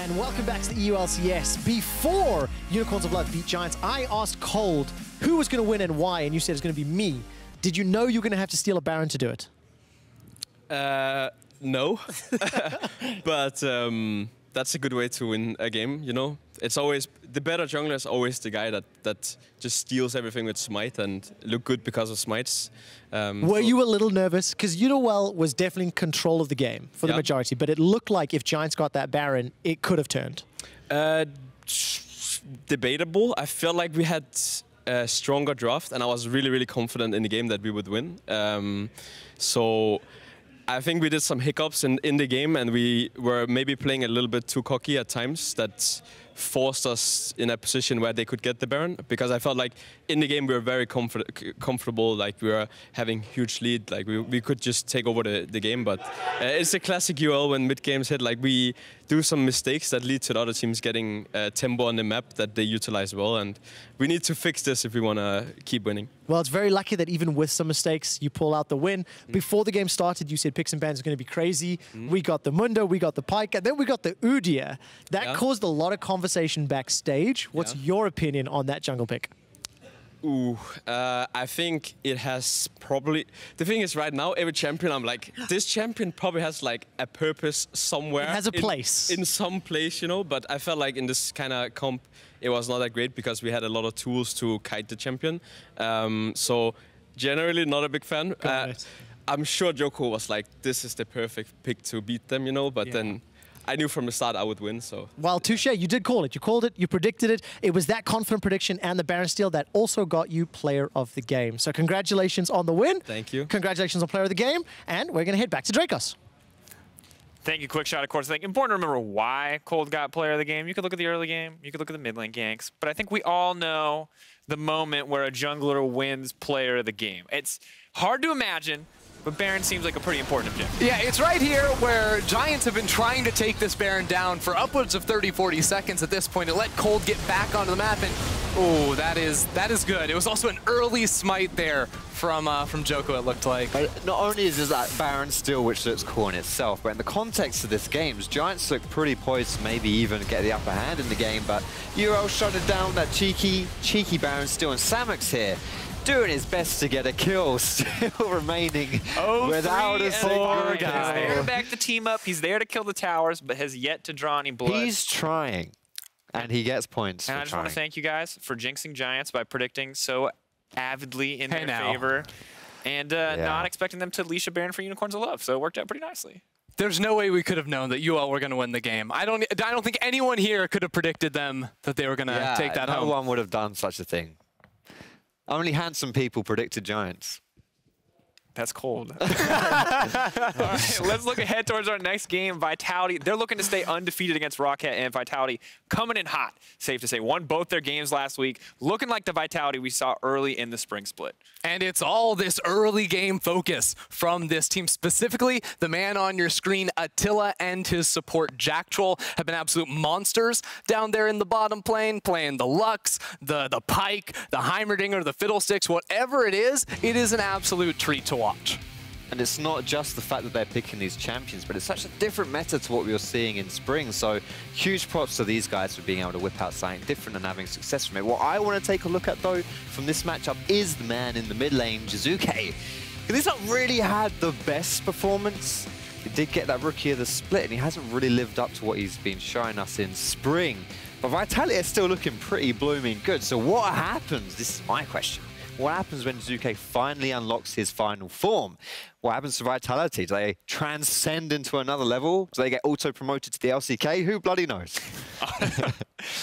And welcome back to the EU LCS. Before Unicorns of Blood beat Giants, I asked Kold who was going to win and why, and you said it's going to be me. Did you know you were going to have to steal a Baron to do it? No. But that's a good way to win a game, you know? It's always, the better jungler is always the guy that just steals everything with smite and look good because of smites. Were you a little nervous? Because Unicorns was definitely in control of the game for the majority, but it looked like if Giants got that Baron, it could have turned. Debatable. I felt like we had a stronger draft, and I was really, really confident in the game that we would win. So I think we did some hiccups in the game, and we were maybe playing a little bit too cocky at times. That forced us in a position where they could get the Baron, because I felt like in the game we were very comfortable, like we were having huge lead, like we could just take over the game. But it's a classic UL when mid games hit, like we do some mistakes that lead to the other teams getting tempo on the map that they utilize well, and we need to fix this if we want to keep winning. Well, it's very lucky that even with some mistakes, you pull out the win. Before the game started, you said picks and bans are going to be crazy. We got the Mundo, we got the Pike, and then we got the Udyr. That caused a lot of conversation backstage. What's your opinion on that jungle pick? Ooh, I think it has probably... The thing is, right now, every champion, I'm like, this champion probably has like a purpose somewhere. It has a place. In some place, you know, but I felt like in this kind of comp, it was not that great because we had a lot of tools to kite the champion. So generally not a big fan. I'm sure Joko was like, this is the perfect pick to beat them, you know, but then I knew from the start I would win, so. Well, touche, you did call it. You called it, you predicted it. It was that confident prediction and the Baron steal that also got you player of the game. So congratulations on the win. Thank you. Congratulations on player of the game. And we're going to head back to Drakos. Thank you, Quickshot. Of course, I think important to remember why Kold got player of the game. You could look at the early game, you could look at the mid lane ganks, but I think we all know the moment where a jungler wins player of the game. It's hard to imagine, but Baron seems like a pretty important objective. Yeah, it's right here where Giants have been trying to take this Baron down for upwards of 30-40 seconds at this point. It let Kold get back onto the map, and oh, that is good. It was also an early smite there from Joko, it looked like. But not only is that Baron steal, which looks cool in itself, but in the context of this game, Giants look pretty poised to maybe even get the upper hand in the game, but UL shut it down, that cheeky Baron steal, and Samek's here, doing his best to get a kill, still remaining without a single guy. He's there to back the team up, he's there to kill the towers, but has yet to draw any blood. He's trying, and he gets points and for I just want to thank you guys for jinxing Giants by predicting so avidly in their favor, and not expecting them to leash a Baron for Unicorns of Love, so it worked out pretty nicely. There's no way we could have known that UL were going to win the game. I don't think anyone here could have predicted them that they were going to take that home. No one would have done such a thing. Only handsome people predicted Giants. That's cold. All right, let's look ahead towards our next game. Vitality, they're looking to stay undefeated against Roccat, and Vitality coming in hot, safe to say. Won both their games last week, looking like the Vitality we saw early in the spring split. And it's all this early game focus from this team. Specifically, the man on your screen, Attila, and his support, Jactroll, have been absolute monsters down there in the bottom lane, playing the Lux, the Pike, the Heimerdinger, the Fiddlesticks, whatever it is an absolute treat to watch. And it's not just the fact that they're picking these champions, but it's such a different meta to what we were seeing in spring. So huge props to these guys for being able to whip out something different and having success from it. What I want to take a look at, though, from this matchup is the man in the mid lane, Jiizuké. He's not really had the best performance. He did get that Rookie of the Split, and he hasn't really lived up to what he's been showing us in spring. But Vitality is still looking pretty blooming good. So what happens? This is my question. What happens when Jiizuké finally unlocks his final form? What happens to Vitality? Do they transcend into another level? Do they get auto-promoted to the LCK? Who bloody knows?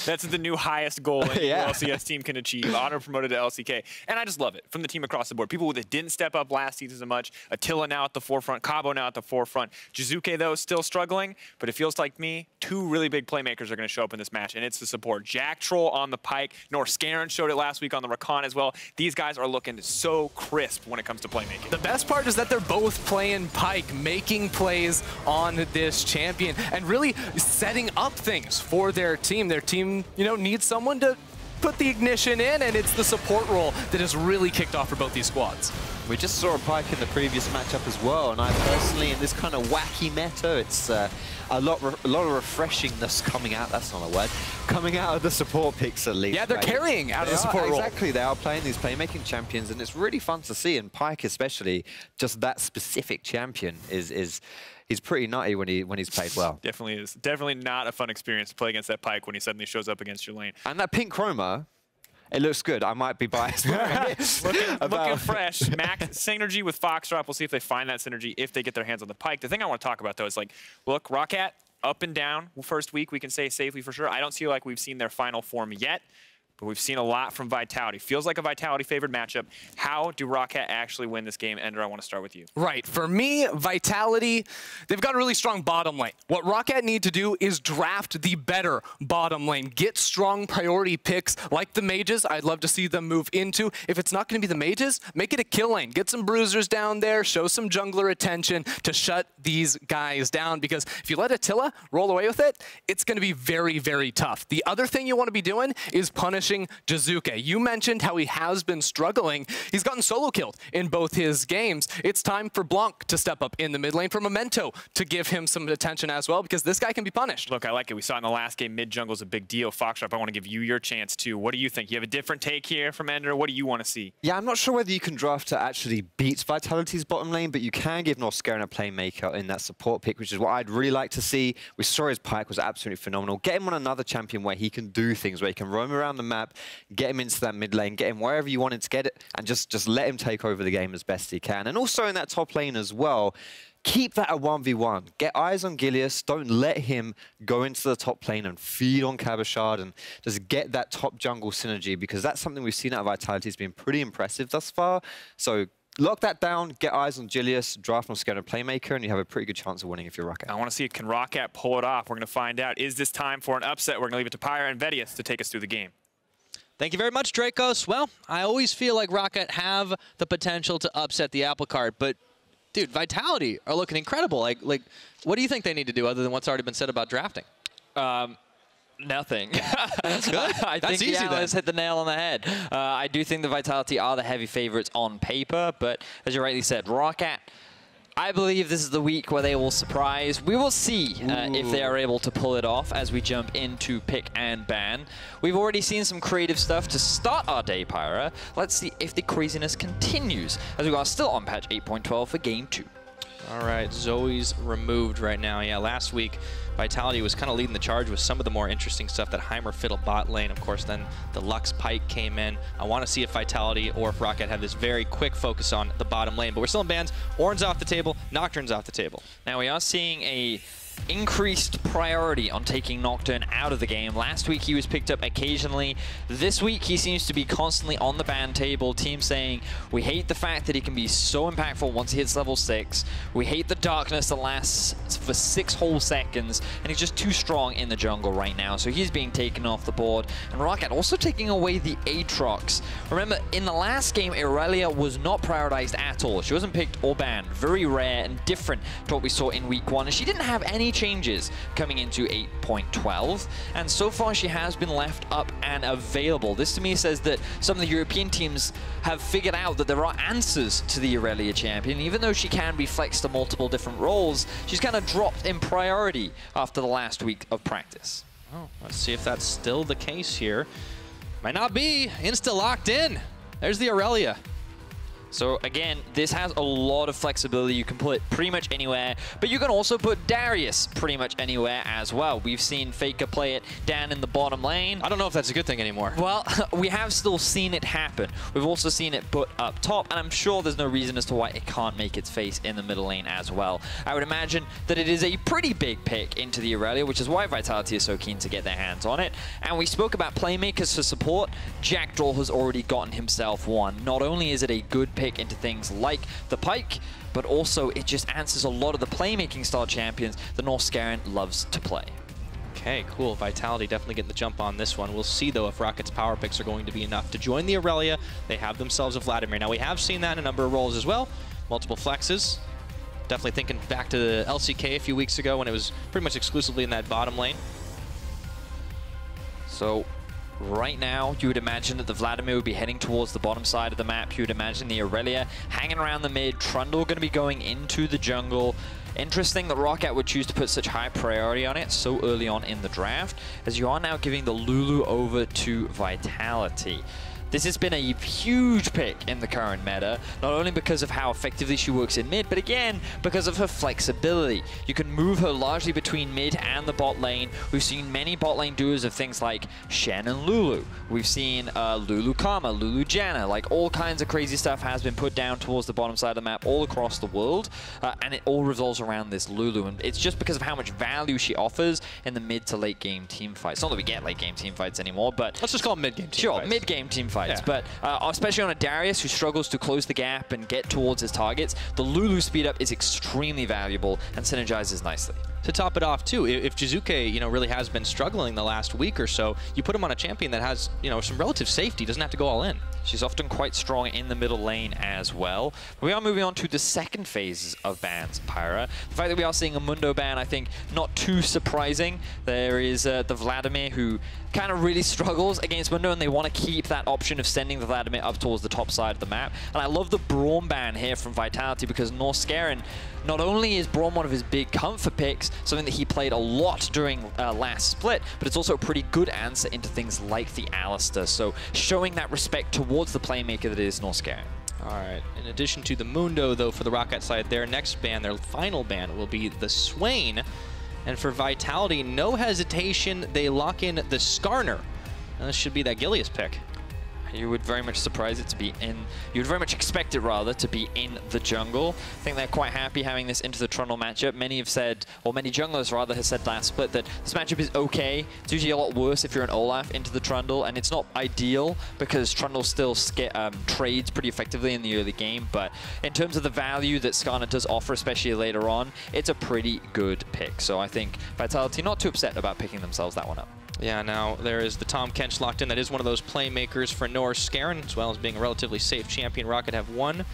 That's the new highest goal any LCS team can achieve, auto-promoted to LCK. And I just love it from the team across the board. People that didn't step up last season so much. Attila now at the forefront, Cabo now at the forefront. Jiizuké, though, still struggling, but it feels like two really big playmakers are going to show up in this match, and it's the support. Jactroll on the Pike. Norskeren showed it last week on the Roccat as well. These guys are looking so crisp when it comes to playmaking. The best part is that they're both playing Pike, making plays on this champion, and really setting up things for their team. Their team, you know, needs someone to put the ignition in, and it's the support role that has really kicked off for both these squads. We just saw a Pyke in the previous matchup as well, and I personally, in this kind of wacky meta, it's a lot of refreshingness coming out. That's not a word. Coming out of the support picks at least. Yeah, they're carrying out of the support role. Exactly, they are playing these playmaking champions, and it's really fun to see. And Pyke, especially, just that specific champion is he's pretty nutty when he's played well. Definitely is. Definitely not a fun experience to play against that Pyke when he suddenly shows up against your lane. And that pink chroma. It looks good. I might be biased. looking fresh. Max synergy with Foxdrop. We'll see if they find that synergy if they get their hands on the Pyke. The thing I want to talk about, though, is like, look, Roccat, up and down. First week, we can say safely for sure. I don't see like we've seen their final form yet, but we've seen a lot from Vitality. Feels like a Vitality-favored matchup. How do Roccat actually win this game? Ender, I want to start with you. Right. For me, Vitality, they've got a really strong bottom lane. What Roccat need to do is draft the better bottom lane. Get strong priority picks like the mages. I'd love to see them move into. If it's not going to be the mages, make it a kill lane. Get some bruisers down there. Show some jungler attention to shut these guys down, because if you let Attila roll away with it, it's going to be very, very tough. The other thing you want to be doing is punishing Jiizuké. You mentioned how he has been struggling. He's gotten solo killed in both his games. It's time for Blanc to step up in the mid lane, for Memento to give him some attention as well, because this guy can be punished. Look, I like it. We saw in the last game, mid-jungle is a big deal. Foxdrop, I want to give you your chance too. What do you think? You have a different take here from Ender. What do you want to see? Yeah, I'm not sure whether you can draft to actually beat Vitality's bottom lane, but you can give Norskeren a playmaker in that support pick, which is what I'd really like to see. We saw his Pyke was absolutely phenomenal. Get him on another champion where he can do things, where he can roam around the map, get him into that mid lane, get him wherever you wanted to get it, and just let him take over the game as best he can. And also in that top lane as well, keep that a 1v1. Get eyes on Gilius. Don't let him go into the top lane and feed on Cabochard, and just get that top jungle synergy, because that's something we've seen out of Vitality. It's been pretty impressive thus far. So lock that down, get eyes on Gilius, draft Norskeren playmaker, and you have a pretty good chance of winning if you're Roccat. I want to see, can Roccat pull it off? We're going to find out. Is this time for an upset? We're going to leave it to Pyra and Vedius to take us through the game. Thank you very much, Drakos. Well, I always feel like Roccat have the potential to upset the apple cart, but dude, Vitality are looking incredible. Like, what do you think they need to do other than what's already been said about drafting? Nothing. That's good. I think the Analyst hit the nail on the head. I do think the Vitality are the heavy favorites on paper, but as you rightly said, Roccat, I believe this is the week where they will surprise. We will see if they are able to pull it off as we jump into pick and ban. We've already seen some creative stuff to start our day, Pyra. Let's see if the craziness continues, as we are still on patch 8.12 for game 2. All right, Zoe's removed right now. Yeah, last week, Vitality was kind of leading the charge with some of the more interesting stuff. That Heimer fiddle bot lane, of course, then the Lux Pyke came in. I want to see if Vitality or if Roccat have this very quick focus on the bottom lane. But we're still in bans. Ornn's off the table. Nocturne's off the table. Now we are seeing a increased priority on taking Nocturne out of the game. Last week he was picked up occasionally. This week he seems to be constantly on the ban table. Team saying, we hate the fact that he can be so impactful once he hits level 6. We hate the darkness that lasts for 6 whole seconds, and he's just too strong in the jungle right now. So he's being taken off the board. And Roccat also taking away the Aatrox. Remember, in the last game, Irelia was not prioritized at all. She wasn't picked or banned. Very rare and different to what we saw in week 1. And she didn't have any changes coming into 8.12, and so far she has been left up and available. This to me says that some of the European teams have figured out that there are answers to the Irelia champion. Even though she can be flexed to multiple different roles, she's kind of dropped in priority after the last week of practice. Oh, let's see if that's still the case here. Might not be. Insta locked in. There's the Irelia. So again, this has a lot of flexibility. You can put it pretty much anywhere, but you can also put Darius pretty much anywhere as well. We've seen Faker play it down in the bottom lane. I don't know if that's a good thing anymore. Well, we have still seen it happen. We've also seen it put up top, and I'm sure there's no reason as to why it can't make its face in the middle lane as well. I would imagine that it is a pretty big pick into the Irelia, which is why Vitality is so keen to get their hands on it. And we spoke about playmakers for support. Jactroll has already gotten himself one. Not only is it a good pick into things like the Pyke, but also it just answers a lot of the playmaking style champions that Norskeren loves to play. Okay, cool. Vitality definitely getting the jump on this one. We'll see, though, if Rocket's power picks are going to be enough to join the Irelia. They have themselves a Vladimir. Now, we have seen that in a number of roles as well. Multiple flexes. Definitely thinking back to the LCK a few weeks ago when it was pretty much exclusively in that bottom lane. So right now, you would imagine that the Vladimir would be heading towards the bottom side of the map. You would imagine the Irelia hanging around the mid, Trundle going to be going into the jungle. Interesting that Roccat would choose to put such high priority on it so early on in the draft, as you are now giving the Lulu over to Vitality. This has been a huge pick in the current meta, not only because of how effectively she works in mid, but again, because of her flexibility. You can move her largely between mid and the bot lane. We've seen many bot lane duos of things like Shen and Lulu. We've seen Lulu Karma, Lulu Janna, like all kinds of crazy stuff has been put down towards the bottom side of the map all across the world, and it all revolves around this Lulu, and it's just because of how much value she offers in the mid to late game team fights. Not that we get late game team fights anymore, but let's just call them mid game team fights. Sure, mid game team fights. Yeah. But especially on a Darius who struggles to close the gap and get towards his targets, the Lulu speed up is extremely valuable and synergizes nicely. To top it off too, if Jiizuké, really has been struggling the last week or so, you put him on a champion that has, some relative safety, doesn't have to go all in. She's often quite strong in the middle lane as well. We are moving on to the second phase of bans, Pyra. The fact that we are seeing a Mundo ban, I think, not too surprising. There is the Vladimir who kind of really struggles against Mundo, and they want to keep that option of sending the Vladimir up towards the top side of the map. And I love the Braum ban here from Vitality, because Norskeren, not only is Braum one of his big comfort picks, something that he played a lot during last split, but it's also a pretty good answer into things like the Alistar. So showing that respect towards the playmaker that is Norskeren. All right, in addition to the Mundo, though, for the Roccat side, their next ban, their final ban, will be the Swain. And for Vitality, no hesitation, they lock in the Skarner. And this should be that Gilius pick. You would very much surprise it to be in, you would very much expect it rather to be in the jungle. I think they're quite happy having this into the Trundle matchup. Many have said, or many junglers rather have said last split, that this matchup is okay. It's usually a lot worse if you're an Olaf into the Trundle, and it's not ideal because Trundle still trades pretty effectively in the early game, but in terms of the value that Skarner does offer, especially later on, it's a pretty good pick. So I think Vitality not too upset about picking themselves that one up. Yeah, now there is the Tahm Kench locked in. That is one of those playmakers for Norskeren, as well as being a relatively safe champion. Roccat have one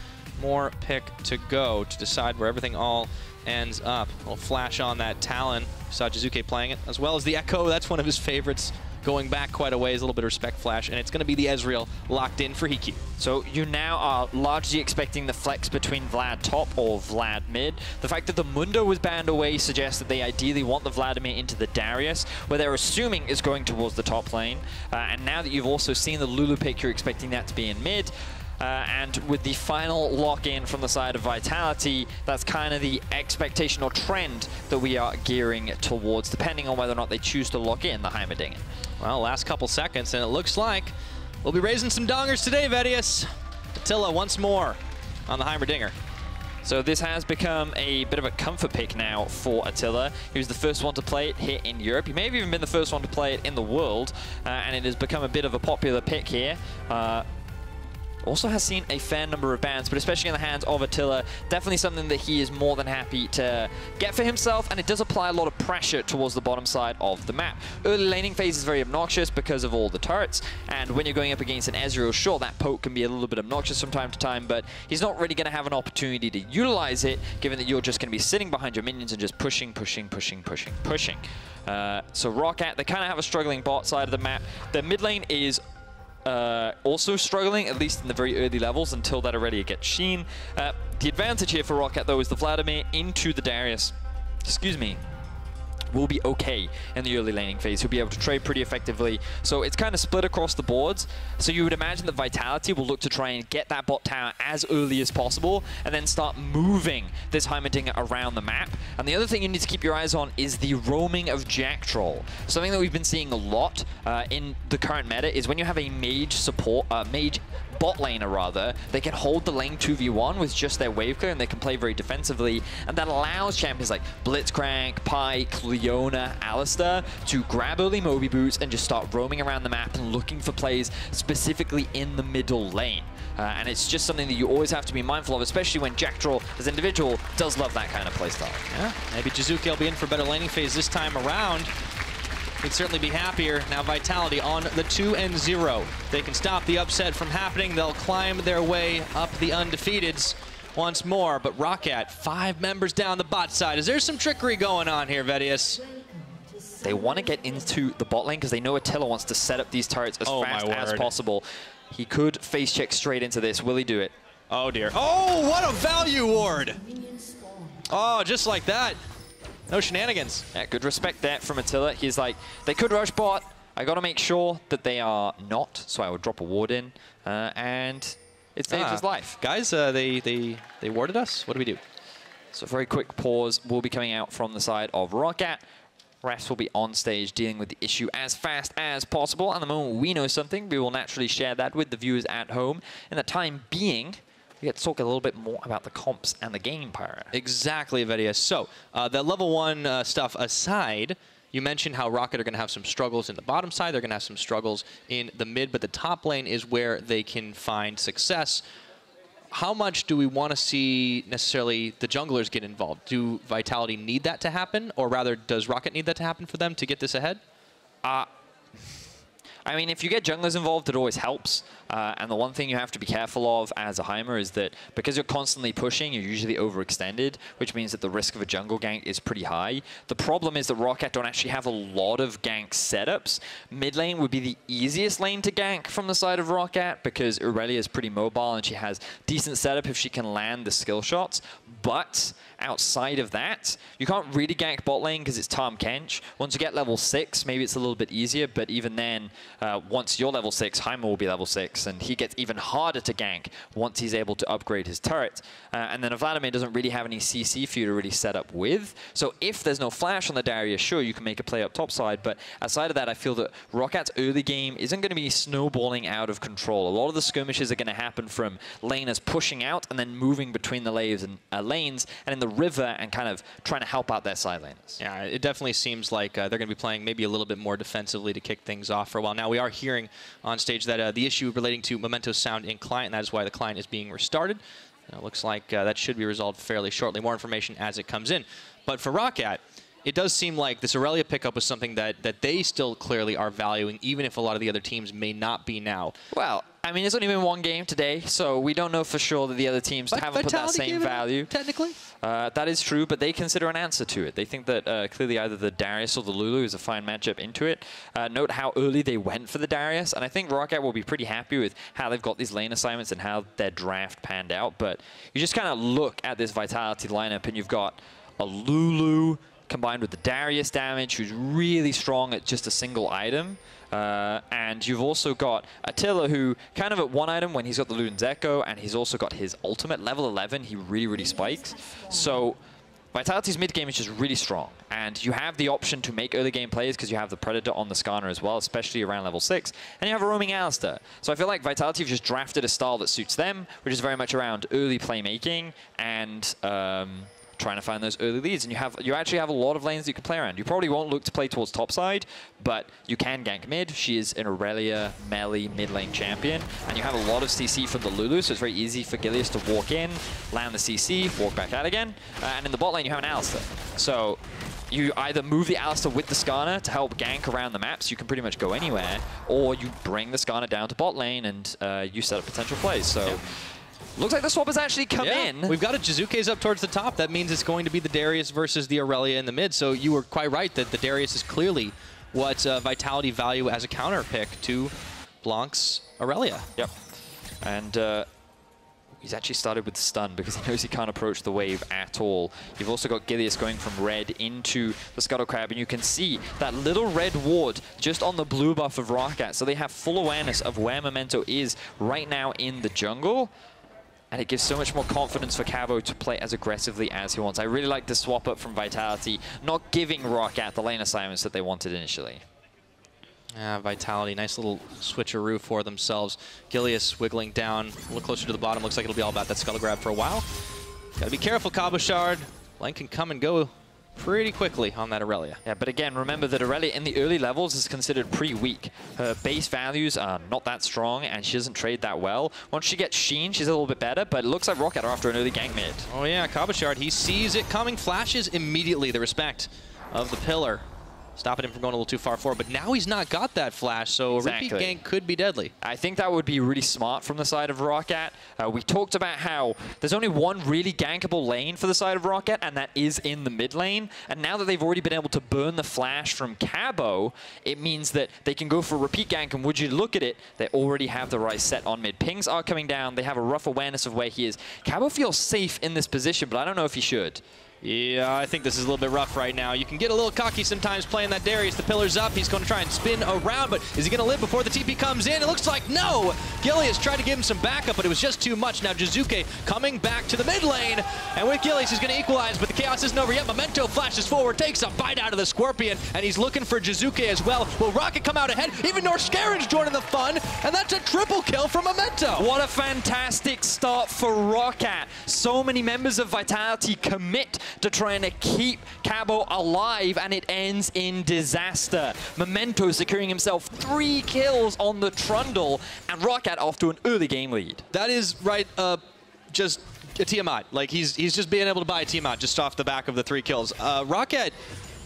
more pick to go to decide where everything all ends up. We'll flash on that Talon. We saw Jiizuké playing it, as well as the Echo. That's one of his favorites. Going back quite a ways, a little bit of respect flash, and it's going to be the Ezreal locked in for HeaQ. So you now are largely expecting the flex between Vlad top or Vlad mid. The fact that the Mundo was banned away suggests that they ideally want the Vladimir into the Darius, where they're assuming is going towards the top lane. And now that you've also seen the Lulu pick, you're expecting that to be in mid. And with the final lock-in from the side of Vitality, that's kind of the expectation or trend that we are gearing towards, depending on whether or not they choose to lock in the Heimerdinger. Well, last couple seconds, and it looks like we'll be raising some dongers today, Vedius. Attila once more on the Heimerdinger. So this has become a bit of a comfort pick now for Attila. He was the first one to play it here in Europe. He may have even been the first one to play it in the world, and it has become a bit of a popular pick here. Also has seen a fair number of bans, but especially in the hands of Attila, definitely something that he is more than happy to get for himself, and it does apply a lot of pressure towards the bottom side of the map. Early laning phase is very obnoxious because of all the turrets, and when you're going up against an Ezreal, sure, that poke can be a little bit obnoxious from time to time, but he's not really going to have an opportunity to utilize it, given that you're just going to be sitting behind your minions and just pushing. So Roccat, they kind of have a struggling bot side of the map. Their mid lane is also struggling, at least in the very early levels, until that Irelia gets Sheen. The advantage here for Roccat, though, is the Vladimir into the Darius. Excuse me. Will be okay in the early laning phase. He'll be able to trade pretty effectively. So it's kind of split across the boards. So you would imagine that Vitality will look to try and get that bot tower as early as possible and then start moving this Heimerdinger around the map. And the other thing you need to keep your eyes on is the roaming of Jactroll. Something that we've been seeing a lot in the current meta is when you have a mage support, mage bot laner rather, they can hold the lane 2v1 with just their wave clear, and they can play very defensively, and that allows champions like Blitzcrank, Pyke, Leona, Alistar to grab early Moby boots and just start roaming around the map and looking for plays specifically in the middle lane. And it's just something that you always have to be mindful of, especially when Jactroll, as an individual, does love that kind of playstyle. Yeah, maybe Jiizuké will be in for better laning phase this time around. He'd certainly be happier. Now Vitality on the 2-0. They can stop the upset from happening. They'll climb their way up the undefeateds once more. But Roccat, 5 members down the bot side. Is there some trickery going on here, Vedius? They want to get into the bot lane because they know Attila wants to set up these turrets as fast as possible. He could face check straight into this. Will he do it? Oh, dear. Oh, what a value ward! Oh, just like that. No shenanigans. Yeah, good respect there from Attila. He's like, they could rush bot. I got to make sure that they are not, so I would drop a ward in, and it saves his life. Guys, they warded us. What do we do? So a very quick pause will be coming out from the side of Roccat. Refs will be on stage dealing with the issue as fast as possible. And the moment we know something, we will naturally share that with the viewers at home. In the time being, we get to talk a little bit more about the comps and the game, Pyro. Exactly, Vedius. So, the level 1 stuff aside, you mentioned how Roccat are going to have some struggles in the bottom side. They're going to have some struggles in the mid, but the top lane is where they can find success. How much do we want to see necessarily the junglers get involved? Do Vitality need that to happen? Or rather, does Roccat need that to happen for them to get this ahead? I mean, if you get junglers involved, it always helps. And the one thing you have to be careful of as a Heimer is that because you're constantly pushing, you're usually overextended, which means that the risk of a jungle gank is pretty high. The problem is that Roccat don't actually have a lot of gank setups. Mid lane would be the easiest lane to gank from the side of Roccat because Irelia is pretty mobile and she has decent setup if she can land the skill shots. But outside of that, you can't really gank bot lane because it's Tahm Kench. Once you get level 6, maybe it's a little bit easier, but even then, once you're level 6, Heimer will be level 6, and he gets even harder to gank once he's able to upgrade his turret. And then Vladimir doesn't really have any CC for you to really set up with. So if there's no flash on the Darius, sure, you can make a play up top side, but outside of that, I feel that Rockat's early game isn't going to be snowballing out of control. A lot of the skirmishes are going to happen from laners pushing out and then moving between the lanes and in the river and kind of trying to help out their side laners. Yeah, it definitely seems like they're going to be playing maybe a little bit more defensively to kick things off for a while. Now, we are hearing on stage that the issue relating to Memento sound in client, and that is why the client is being restarted. It looks like that should be resolved fairly shortly. More information as it comes in. But for Roccat, it does seem like this Irelia pickup was something that they still clearly are valuing, even if a lot of the other teams may not be now. Well, I mean, it's only been one game today, so we don't know for sure that the other teams haven't put that same value. Technically? That is true, but they consider an answer to it. They think that clearly either the Darius or the Lulu is a fine matchup into it. Note how early they went for the Darius, and I think Roccat will be pretty happy with how they've got these lane assignments and how their draft panned out. But you just kind of look at this Vitality lineup, and you've got a Lulu combined with the Darius damage, who's really strong at just a single item. And you've also got Attila, who kind of at one item when he's got the Luden's Echo, and he's also got his ultimate, level 11, he really spikes. So Vitality's mid game is just really strong, and you have the option to make early game plays because you have the Predator on the Skarner as well, especially around level 6, and you have a roaming Alistar. So I feel like Vitality have just drafted a style that suits them, which is very much around early playmaking and trying to find those early leads, and you actually have a lot of lanes that you can play around. You probably won't look to play towards top side, but you can gank mid. She is an Irelia melee mid lane champion, and you have a lot of CC from the Lulu, so it's very easy for Gilius to walk in, land the CC, walk back out again, and in the bot lane you have an Alistar. So you either move the Alistar with the Skarner to help gank around the maps, you can pretty much go anywhere, or you bring the Skarner down to bot lane and you set up potential plays. So. Yeah. Looks like the swap has actually come in. We've got a Jiizuké's up towards the top. That means it's going to be the Darius versus the Irelia in the mid. So you were quite right that the Darius is clearly what Vitality value as a counter pick to Blanc's Irelia. Yep. And he's actually started with stun because he knows he can't approach the wave at all. You've also got Gilius going from red into the Scuttle Crab, and you can see that little red ward just on the blue buff of Roccat. So they have full awareness of where Memento is right now in the jungle. And it gives so much more confidence for Cabo to play as aggressively as he wants. I really like the swap up from Vitality, not giving Roccat the lane assignments that they wanted initially. Vitality, nice little switcheroo for themselves. Gilius wiggling down a little closer to the bottom. Looks like it'll be all about that Scuttle Grab for a while. Gotta be careful, Cabochard. Blanc can come and go pretty quickly on that Irelia. Yeah, but again, remember that Irelia in the early levels is considered pretty weak. Her base values are not that strong, and she doesn't trade that well. Once she gets Sheen, she's a little bit better, but it looks like Roccat are after an early gank mid. Oh yeah, Cabochard, he sees it coming, flashes immediately the respect of the pillar. stopping him from going a little too far forward. But now he's not got that flash, so a repeat gank could be deadly. I think that would be really smart from the side of Roccat. We talked about how there's only one really gankable lane for the side of Roccat, and that is in the mid lane. And now that they've already been able to burn the flash from Cabo, it means that they can go for a repeat gank, and would you look at it, they already have the right set on mid. Pings are coming down. They have a rough awareness of where he is. Cabo feels safe in this position, but I don't know if he should. Yeah, I think this is a little bit rough right now. You can get a little cocky sometimes playing that Darius. The pillar's up. He's going to try and spin around, but is he going to live before the TP comes in? It looks like no. Gilius tried to give him some backup, but it was just too much. Now Jiizuké coming back to the mid lane, and with Gilius, he's going to equalize, but the chaos isn't over yet. Memento flashes forward, takes a bite out of the Scorpion, and he's looking for Jiizuké as well. Will Roccat come out ahead? Even Norskeren's joining the fun, and that's a triple kill from Memento. What a fantastic start for Roccat. So many members of Vitality commit to trying to keep Cabo alive, and it ends in disaster. Memento securing himself 3 kills on the Trundle, and Roccat off to an early game lead. That is right, just a Tiamat. Like, he's just being able to buy a Tiamat just off the back of the 3 kills. Roccat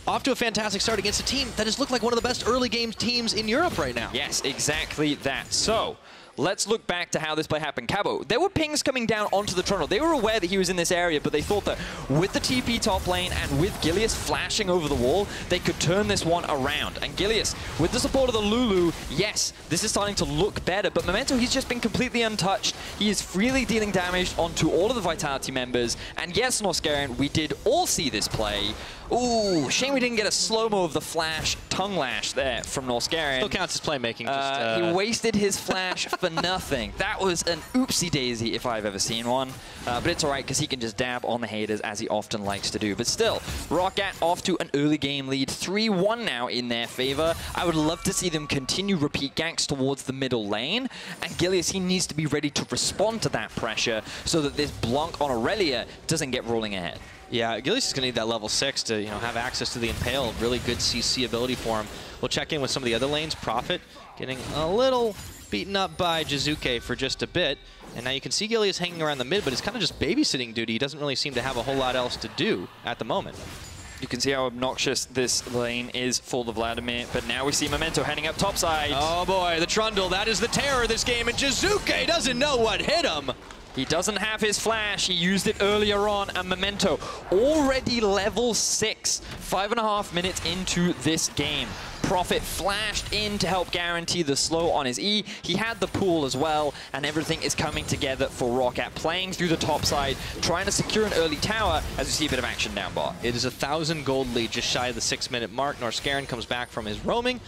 off to a fantastic start against a team that has looked like one of the best early game teams in Europe right now. Yes, exactly that. So, let's look back to how this play happened. Cabo, there were pings coming down onto the Trundle. They were aware that he was in this area, but they thought that with the TP top lane and with Gilius flashing over the wall, they could turn this one around. And Gilius, with the support of the Lulu, yes, this is starting to look better, but Memento, he's just been completely untouched. He is freely dealing damage onto all of the Vitality members. And yes, Norskeren, we did all see this play. Ooh, shame we didn't get a slow-mo of the flash tongue lash there from Norskeren. Still counts as playmaking. He wasted his flash for nothing. That was an oopsie-daisy if I've ever seen one. But it's all right because he can just dab on the haters as he often likes to do. But still, Roccat off to an early game lead. 3-1 now in their favor. I would love to see them continue repeat ganks towards the middle lane. And Gilius, he needs to be ready to respond to that pressure so that this Blanc on Irelia doesn't get rolling ahead. Yeah, Gilius is going to need that level 6 to have access to the Impale. Really good CC ability for him. We'll check in with some of the other lanes. Prophet getting a little beaten up by Jiizuké for just a bit. And now you can see Gilius hanging around the mid, but it's kind of just babysitting duty. He doesn't really seem to have a whole lot else to do at the moment. You can see how obnoxious this lane is for the Vladimir, but now we see Memento heading up topside. Oh boy, the Trundle, that is the terror of this game, and Jiizuké doesn't know what hit him. He doesn't have his flash. He used it earlier on, and Memento already level 6, 5.5 minutes into this game. Prophet flashed in to help guarantee the slow on his E. He had the pool as well, and everything is coming together for Roccat, playing through the top side, trying to secure an early tower as we see a bit of action down bot. It is a 1,000 gold lead just shy of the 6-minute mark. Norskeren comes back from his roaming,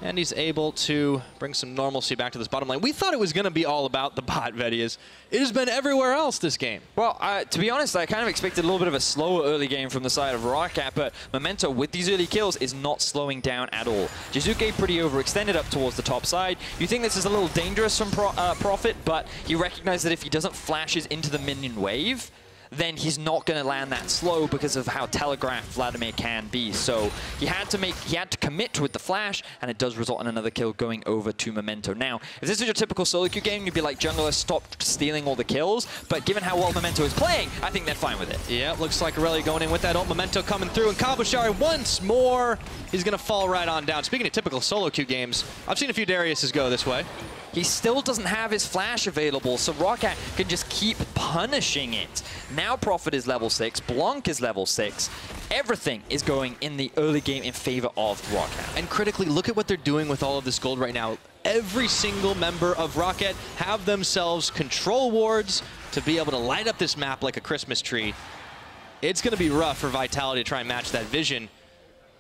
and he's able to bring some normalcy back to this bottom lane. We thought it was going to be all about the bot, Vedius. It has been everywhere else this game. Well, to be honest, I kind of expected a little bit of a slower early game from the side of Roccat, but Memento, with these early kills, is not slowing down at all. Jiizuké pretty overextended up towards the top side. You think this is a little dangerous from Prophet, but he recognized that if he doesn't flashes into the minion wave, then he's not going to land that slow because of how telegraphed Vladimir can be. So he had to commit with the flash, and it does result in another kill going over to Memento. Now, if this is your typical solo queue game, you'd be like, junglers, stop stealing all the kills. But given how well Memento is playing, I think they're fine with it. Yeah, looks like Irelia going in with that ult. Memento coming through, and Cabochard once more. He's going to fall right on down. Speaking of typical solo queue games, I've seen a few Dariuses go this way. He still doesn't have his flash available, so Roccat can just keep punishing it. Now Prophet is level 6, Blanc is level 6. Everything is going in the early game in favor of Roccat. And critically, look at what they're doing with all of this gold right now. Every single member of Roccat have themselves control wards to be able to light up this map like a Christmas tree. It's going to be rough for Vitality to try and match that vision.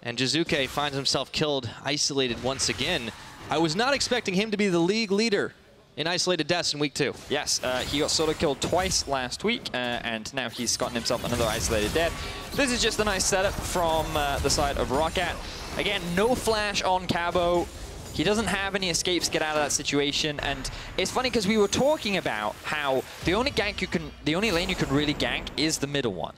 And Jiizuké finds himself killed, isolated once again. I was not expecting him to be the league leader in isolated deaths in week 2. Yes, he got solo killed twice last week, and now he's gotten himself another isolated death. This is just a nice setup from the side of Roccat. Again, no flash on Cabo. He doesn't have any escapes to get out of that situation, and it's funny because we were talking about how the only lane you can really gank is the middle one.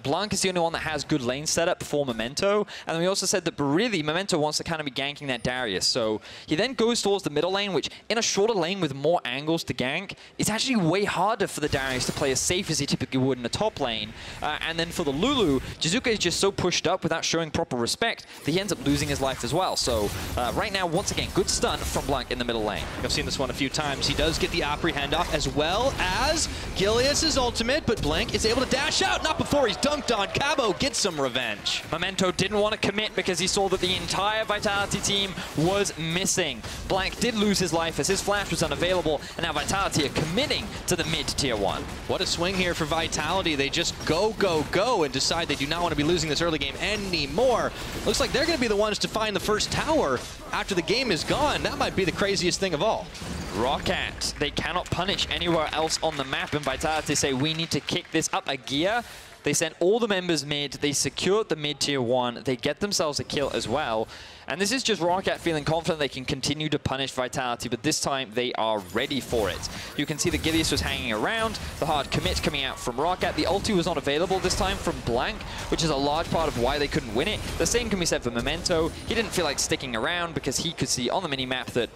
Blanc is the only one that has good lane setup for Memento, and then we also said that really Memento wants to kind of be ganking that Darius. So he then goes towards the middle lane, which in a shorter lane with more angles to gank, it's actually way harder for the Darius to play as safe as he typically would in a top lane. And then for the Lulu, Jiizuké is just so pushed up without showing proper respect that he ends up losing his life as well. So right now, once again, good stun from Blanc in the middle lane. I've seen this one a few times. He does get the Apprehend off as well as Gilius' ultimate, but Blanc is able to dash out. Not before he's dunked on. Cabo gets some revenge. Memento didn't want to commit because he saw that the entire Vitality team was missing. Blanc did lose his life as his flash was unavailable, and now Vitality are committing to the mid-tier 1. What a swing here for Vitality. They just go, go, go and decide they do not want to be losing this early game anymore. Looks like they're going to be the ones to find the first tower after the game is gone. That might be the craziest thing of all. Roccat, they cannot punish anywhere else on the map, and Vitality say we need to kick this up a gear. They sent all the members mid, they secured the mid-tier 1, they get themselves a kill as well. And this is just Roccat feeling confident they can continue to punish Vitality, but this time they are ready for it. You can see that Gilius was hanging around, the hard commit coming out from Roccat. The ulti was not available this time from Blanc, which is a large part of why they couldn't win it. The same can be said for Memento. He didn't feel like sticking around because he could see on the minimap that,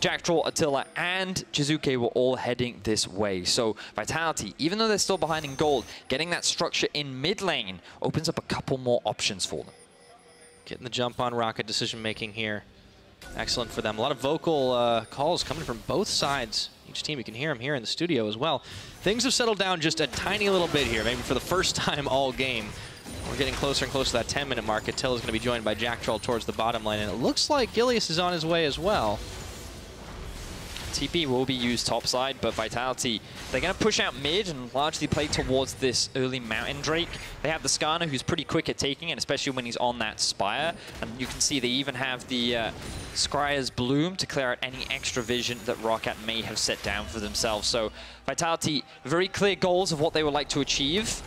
Jactroll, Attila, and Jiizuké were all heading this way. So Vitality, even though they're still behind in gold, getting that structure in mid lane opens up a couple more options for them. Getting the jump on Roccat decision-making here. Excellent for them. A lot of vocal calls coming from both sides. Each team, you can hear them here in the studio as well. Things have settled down just a tiny little bit here, maybe for the first time all game. We're getting closer and closer to that 10-minute mark. Attila's going to be joined by Jactroll towards the bottom lane, and it looks like Gilius is on his way as well. TP will be used topside, but Vitality, they're going to push out mid and largely play towards this early Mountain Drake. They have the Skarner, who's pretty quick at taking it, especially when he's on that Spire. And you can see they even have the Scryer's Bloom to clear out any extra vision that Roccat may have set down for themselves. So Vitality, very clear goals of what they would like to achieve.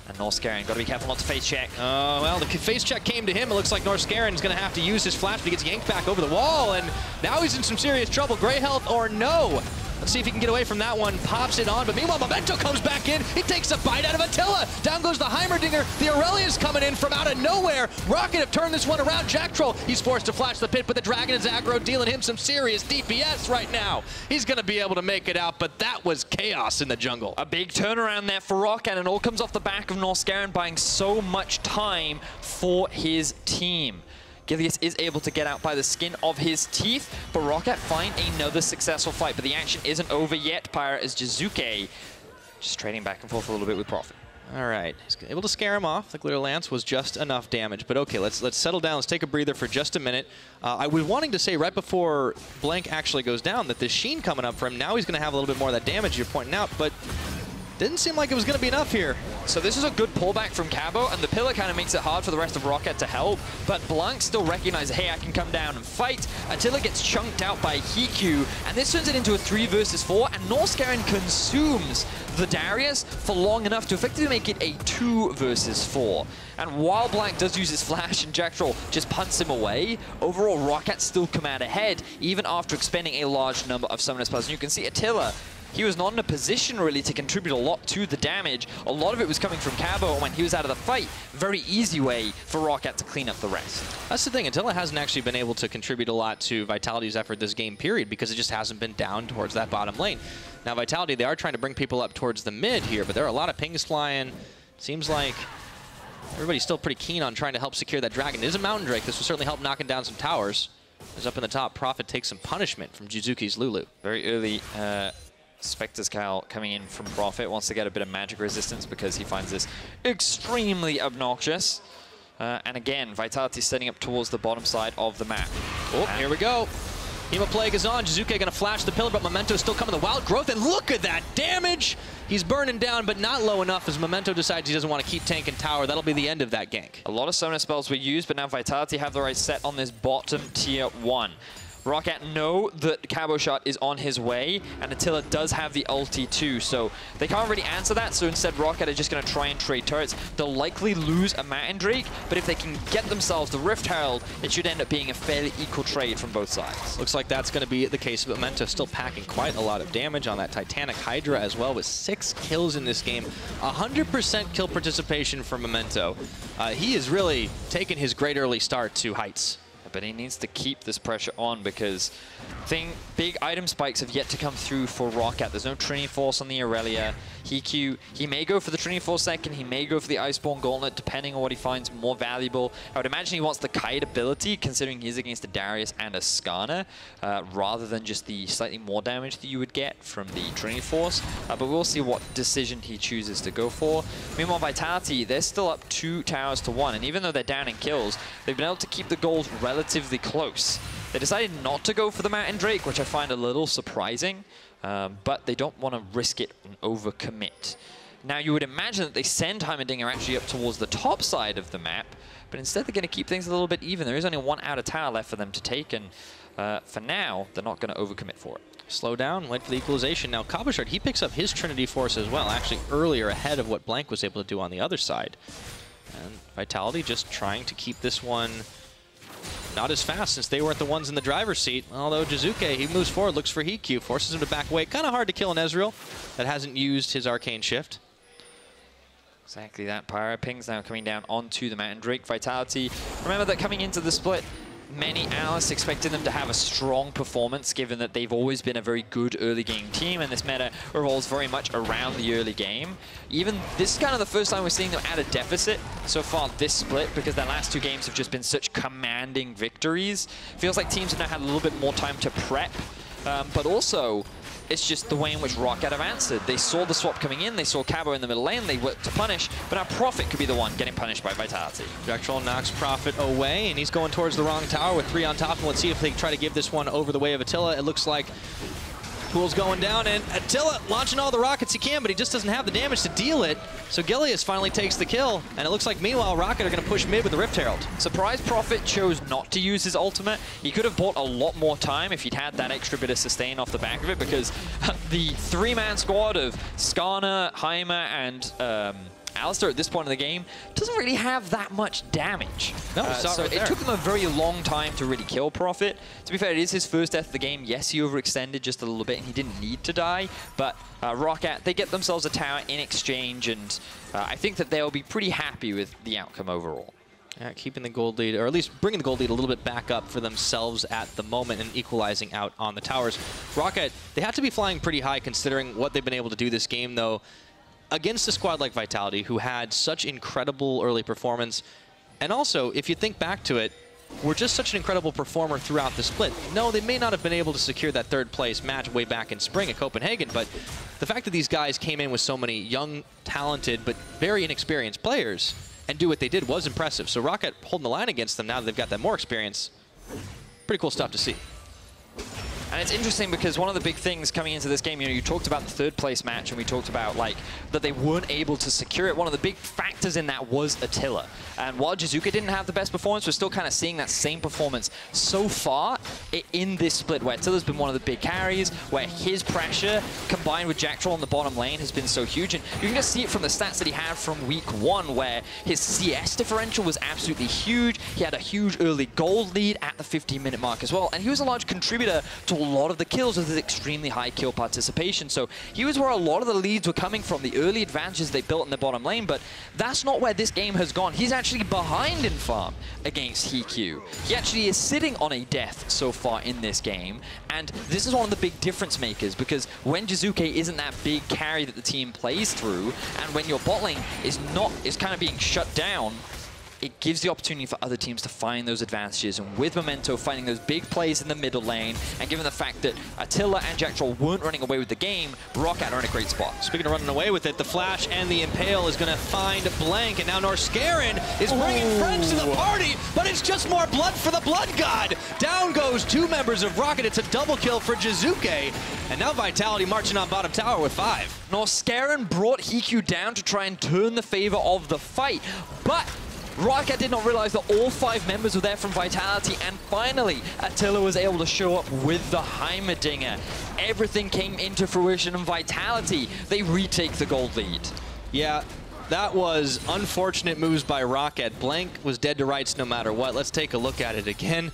And Norskeren, got to be careful not to face check. Well, the face check came to him. It looks like Norskeren is going to have to use his flash, but he gets yanked back over the wall, and now he's in some serious trouble. Gray health or no? Let's see if he can get away from that one. Pops it on, but meanwhile, Memento comes back in. He takes a bite out of Attila. Down goes the Heimerdinger. The Irelia is coming in from out of nowhere. Roccat have turned this one around. Jactroll, he's forced to flash the pit, but the Dragon is aggro, dealing him some serious DPS right now. He's going to be able to make it out, but that was chaos in the jungle. A big turnaround there for Roccat, and it all comes off the back of Norskeren buying so much time for his team. Gilius is able to get out by the skin of his teeth, but Roccat find another successful fight. But the action isn't over yet. Pyra is Jiizuké, just trading back and forth a little bit with Prophet. All right, he's able to scare him off. The Glitter Lance was just enough damage. But okay, let's settle down. Let's take a breather for just a minute. I was wanting to say right before Blanc actually goes down that the Sheen coming up for him, now he's going to have a little bit more of that damage you're pointing out, but didn't seem like it was going to be enough here. So this is a good pullback from Cabo, and the pillar kind of makes it hard for the rest of Roccat to help, but Blanc still recognizes, hey, I can come down and fight. Attila gets chunked out by HeaQ, and this turns it into a 3 versus 4, and Norskeren consumes the Darius for long enough to effectively make it a 2 versus 4. And while Blanc does use his flash and Jactroll just punts him away, overall Roccat still come out ahead, even after expending a large number of Summoner Spells. And you can see Attila, he was not in a position really to contribute a lot to the damage. A lot of it was coming from Cabo, and when he was out of the fight, very easy way for Roccat to clean up the rest. That's the thing, Attila hasn't actually been able to contribute a lot to Vitality's effort this game, period, because it just hasn't been down towards that bottom lane. Now Vitality, they are trying to bring people up towards the mid here, but there are a lot of pings flying. Seems like everybody's still pretty keen on trying to help secure that Dragon. It is a Mountain Drake. This will certainly help knocking down some towers. As up in the top, Prophet takes some punishment from Jiizuké's Lulu. Very early Spectre's Cowl coming in from Prophet, wants to get a bit of magic resistance because he finds this extremely obnoxious. And again, Vitality setting up towards the bottom side of the map. Oh, here we go. Hemoplague is on. Jiizuké going to flash the pillar, but Memento's still coming. The Wild Growth, and look at that damage! He's burning down, but not low enough as Memento decides he doesn't want to keep tanking tower. That'll be the end of that gank. A lot of Summoner spells were used, but now Vitality have the right set on this bottom tier 1. Roccat know that Cabochard is on his way, and Attila does have the ulti too, so they can't really answer that, so instead Roccat are just going to try and trade turrets. They'll likely lose a Mountain Drake, but if they can get themselves the Rift Herald, it should end up being a fairly equal trade from both sides. Looks like that's going to be the case, but Memento still packing quite a lot of damage on that Titanic Hydra as well, with 6 kills in this game. 100% kill participation for Memento. He is really taking his great early start to heights. But he needs to keep this pressure on because big item spikes have yet to come through for Roccat. There's no Trinity Force on the Irelia. HeaQ, he may go for the Trinity Force second, he may go for the Iceborne Gauntlet, depending on what he finds more valuable. I would imagine he wants the Kite ability, considering he's against a Darius and a Skarner, rather than just the slightly more damage that you would get from the Trinity Force. But we'll see what decision he chooses to go for. Meanwhile, Vitality, they're still up 2 towers to 1, and even though they're down in kills, they've been able to keep the goals relatively close. They decided not to go for the Mountain Drake, which I find a little surprising, but they don't want to risk it and overcommit. Now, you would imagine that they send Heimerdinger actually up towards the top side of the map, but instead they're going to keep things a little bit even. There is only 1 outer tower left for them to take, and for now, they're not going to overcommit for it. Slow down, wait for the equalization. Now, Cabochard, he picks up his Trinity Force as well, actually earlier ahead of what Blanc was able to do on the other side. And Vitality just trying to keep this one not as fast since they weren't the ones in the driver's seat. Although Jiizuké, he moves forward, looks for HeaQ, forces him to back away. Kind of hard to kill an Ezreal that hasn't used his Arcane Shift. Exactly that. Pyro pings now coming down onto the Mountain Drake. Vitality, remember that coming into the split, many analysts expected them to have a strong performance, given that they've always been a very good early game team, and this meta revolves very much around the early game. Even this is kind of the first time we're seeing them at a deficit so far this split, because their last 2 games have just been such commanding victories. Feels like teams have now had a little bit more time to prep, but also it's just the way in which Roccat have answered. They saw the swap coming in, they saw Cabo in the middle lane, they worked to punish, but now Prophet could be the one getting punished by Vitality. Jactroll knocks Prophet away, and he's going towards the wrong tower with 3 on top. And let's see if they try to give this one over the way of Attila. It looks like Pool's going down, and Attila launching all the rockets he can, but he just doesn't have the damage to deal it. So Gilius finally takes the kill, and it looks like meanwhile Roccat are going to push mid with the Rift Herald. Surprise Prophet chose not to use his ultimate. He could have bought a lot more time if he'd had that extra bit of sustain off the back of it, because the 3-man squad of Skarner, Heimer, and Alistar at this point in the game doesn't really have that much damage. No, so it took them a very long time to really kill Prophet. To be fair, it is his first death of the game. Yes, he overextended just a little bit and he didn't need to die, but Roccat, they get themselves a tower in exchange, and I think that they'll be pretty happy with the outcome overall. Yeah, keeping the gold lead, or at least bringing the gold lead a little bit back up for themselves at the moment and equalizing out on the towers. Roccat, they have to be flying pretty high considering what they've been able to do this game, though. Against a squad like Vitality, who had such incredible early performance, and also, if you think back to it, were just such an incredible performer throughout the split. No, they may not have been able to secure that 3rd place match way back in spring at Copenhagen, but the fact that these guys came in with so many young, talented, but very inexperienced players and do what they did was impressive. So Roccat holding the line against them now that they've got that more experience. Pretty cool stuff to see. And it's interesting because one of the big things coming into this game, you talked about the 3rd place match, and we talked about that they weren't able to secure it. One of the big factors in that was Attila. And while Jiizuké didn't have the best performance, we're still kind of seeing that same performance so far in this split, where Attila's been one of the big carries, where his pressure combined with Jactroll in the bottom lane has been so huge. And you can just see it from the stats that he had from week 1, where his CS differential was absolutely huge. He had a huge early gold lead at the 15-minute mark as well. And he was a large contributor to a lot of the kills with his extremely high kill participation. So he was where a lot of the leads were coming from, the early advantages they built in the bottom lane, but that's not where this game has gone. He's actually behind in farm against HeaQ. He actually is sitting on a death so far in this game, and this is one of the big difference makers, because when Jiizuké isn't that big carry that the team plays through, and when your bot lane is kind of being shut down, it gives the opportunity for other teams to find those advantages. And with Memento finding those big plays in the middle lane, and given the fact that Attila and Jactroll weren't running away with the game, Roccat are in a great spot. Speaking of running away with it, the Flash and the Impale is going to find Blanc, and now Norskeren is bringing friends to the party, but it's just more blood for the Blood God. Down goes 2 members of Roccat. It's a double kill for Jiizuké, and now Vitality marching on bottom tower with 5. Norskeren brought HeaQ down to try and turn the favor of the fight, but Roccat did not realize that all 5 members were there from Vitality, and finally, Attila was able to show up with the Heimerdinger. Everything came into fruition, and Vitality, they retake the gold lead. Yeah, that was unfortunate moves by Roccat. Blanc was dead to rights no matter what. Let's take a look at it again.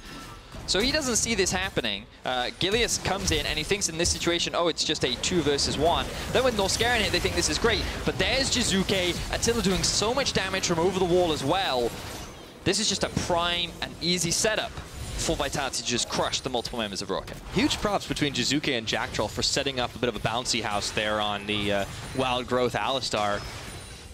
So he doesn't see this happening. Gilius comes in and he thinks in this situation, oh, it's just a 2 versus 1. Then with Norskeren hit, they think this is great. But there's Jiizuké, Attila doing so much damage from over the wall as well. This is just a prime and easy setup for Vitality to just crush the multiple members of Roccat. Huge props between Jiizuké and Jactroll for setting up a bit of a bouncy house there on the Wild Growth Alistar.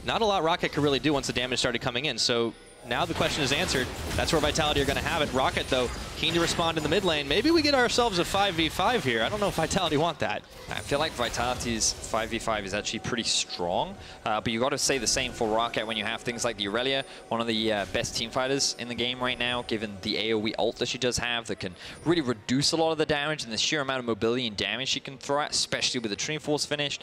Not a lot Roccat could really do once the damage started coming in, so now the question is answered. That's where Vitality are going to have it. Roccat, though, keen to respond in the mid lane. Maybe we get ourselves a 5v5 here. I don't know if Vitality want that. I feel like Vitality's 5v5 is actually pretty strong, but you got to say the same for Roccat when you have things like the Irelia, one of the best team fighters in the game right now, given the AoE ult that she does have that can really reduce a lot of the damage and the sheer amount of mobility and damage she can throw at, especially with the Tree Force finish.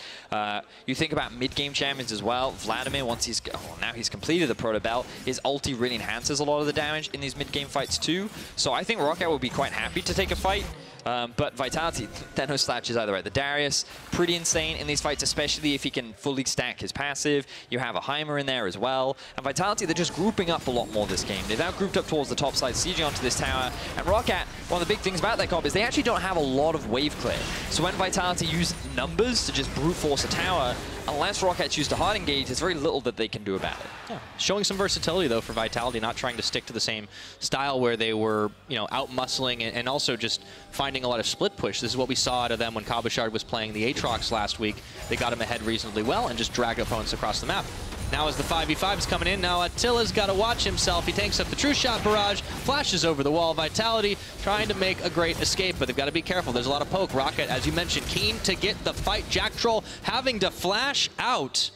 You think about mid-game champions as well. Vladimir, once he's now he's completed the Proto Belt, his ulti really enhances a lot of the damage in these mid-game fights too. So I think Roccat will be quite happy to take a fight. But Vitality, they're no slouches either way. The Darius, pretty insane in these fights, especially if he can fully stack his passive. You have a Heimer in there as well. And Vitality, they're just grouping up a lot more this game. They've now grouped up towards the top side, sieging onto this tower. And Roccat, one of the big things about their comp is they actually don't have a lot of wave clear. So when Vitality use numbers to just brute force a tower, unless Roccat choose to hard engage, there's very little that they can do about it. Yeah. Showing some versatility, though, for Vitality, not trying to stick to the same style where they were, you know, out-muscling and also just finding a lot of split push. This is what we saw out of them when Cabochard was playing the Aatrox last week. They got him ahead reasonably well and just dragged opponents across the map. Now as the 5v5 is coming in, now Attila's got to watch himself. He tanks up the True Shot barrage, flashes over the wall. Vitality trying to make a great escape, but they've got to be careful. There's a lot of poke. Roccat, as you mentioned, keen to get the fight. Jactroll having to flash out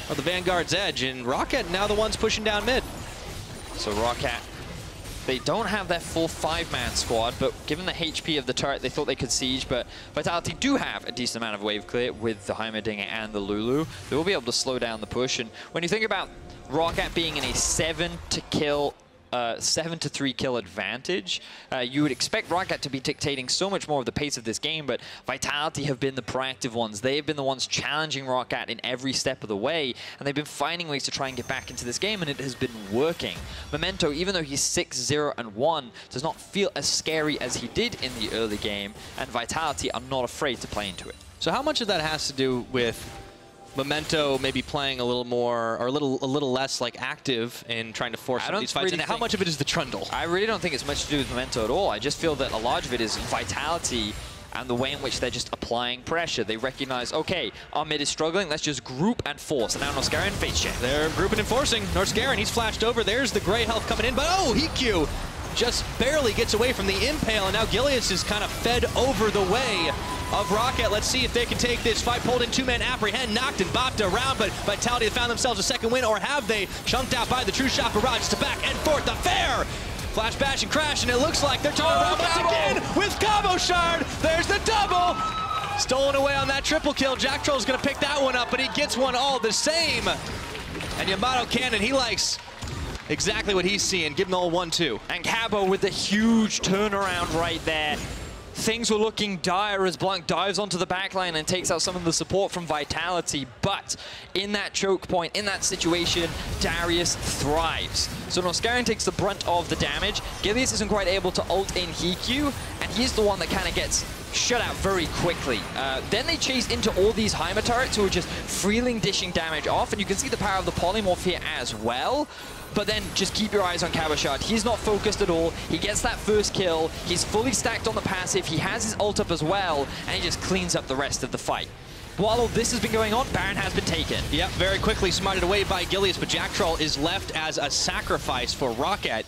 of the Vanguard's edge, and Roccat now the ones pushing down mid. So Roccat, they don't have their full 5-man squad, but given the HP of the turret, they thought they could siege, but Vitality do have a decent amount of wave clear with the Heimerdinger and the Lulu. They will be able to slow down the push, and when you think about Roccat being in a 7 to 3 kill advantage, you would expect Roccat to be dictating so much more of the pace of this game, but Vitality have been the proactive ones. They've been the ones challenging Roccat in every step of the way, and they've been finding ways to try and get back into this game, and it has been working. Memento, even though he's 6-0-1, does not feel as scary as he did in the early game, and Vitality are not afraid to play into it. So how much of that has to do with Memento maybe playing a little more, or a little less like active in trying to force some of these fights? And how much of it is the Trundle? I really don't think it's much to do with Memento at all. I just feel that a large of it is Vitality and the way in which they're just applying pressure. They recognize, okay, our mid is struggling, let's just group and force. And now Norskeren face check. They're grouping and forcing. Norskeren, he's flashed over. There's the gray health coming in, but oh, HeaQ just barely gets away from the impale, and now Gilius is kind of fed over the way of Roccat. Let's see if they can take this fight. Pulled in 2-man apprehend, knocked and bopped around, but Vitality have found themselves a second win, or have they? Chunked out by the True Shot barrage to back and forth. The fair flash bash and crash, and it looks like they're turning around once again with Cabochard. There's the double. Stolen away on that triple kill. Jactroll's going to pick that one up, but he gets one all the same. And Yamato Cannon, he likes exactly what he's seeing. Give him the old 1-2. And Cabo with the huge turnaround right there. Things were looking dire as Blanc dives onto the backline and takes out some of the support from Vitality, but in that choke point, in that situation, Darius thrives. So Norskeren takes the brunt of the damage. Gilius isn't quite able to ult in HeaQ, and he's the one that kind of gets shut out very quickly. Then they chase into all these Heimer turrets who are just freely dishing damage off, and you can see the power of the polymorph here as well. But then just keep your eyes on Cabochard. He's not focused at all. He gets that first kill. He's fully stacked on the passive. He has his ult up as well, and he just cleans up the rest of the fight. While all this has been going on, Baron has been taken. Yep, very quickly smarted away by Gilius, but Jactroll is left as a sacrifice for Roccat,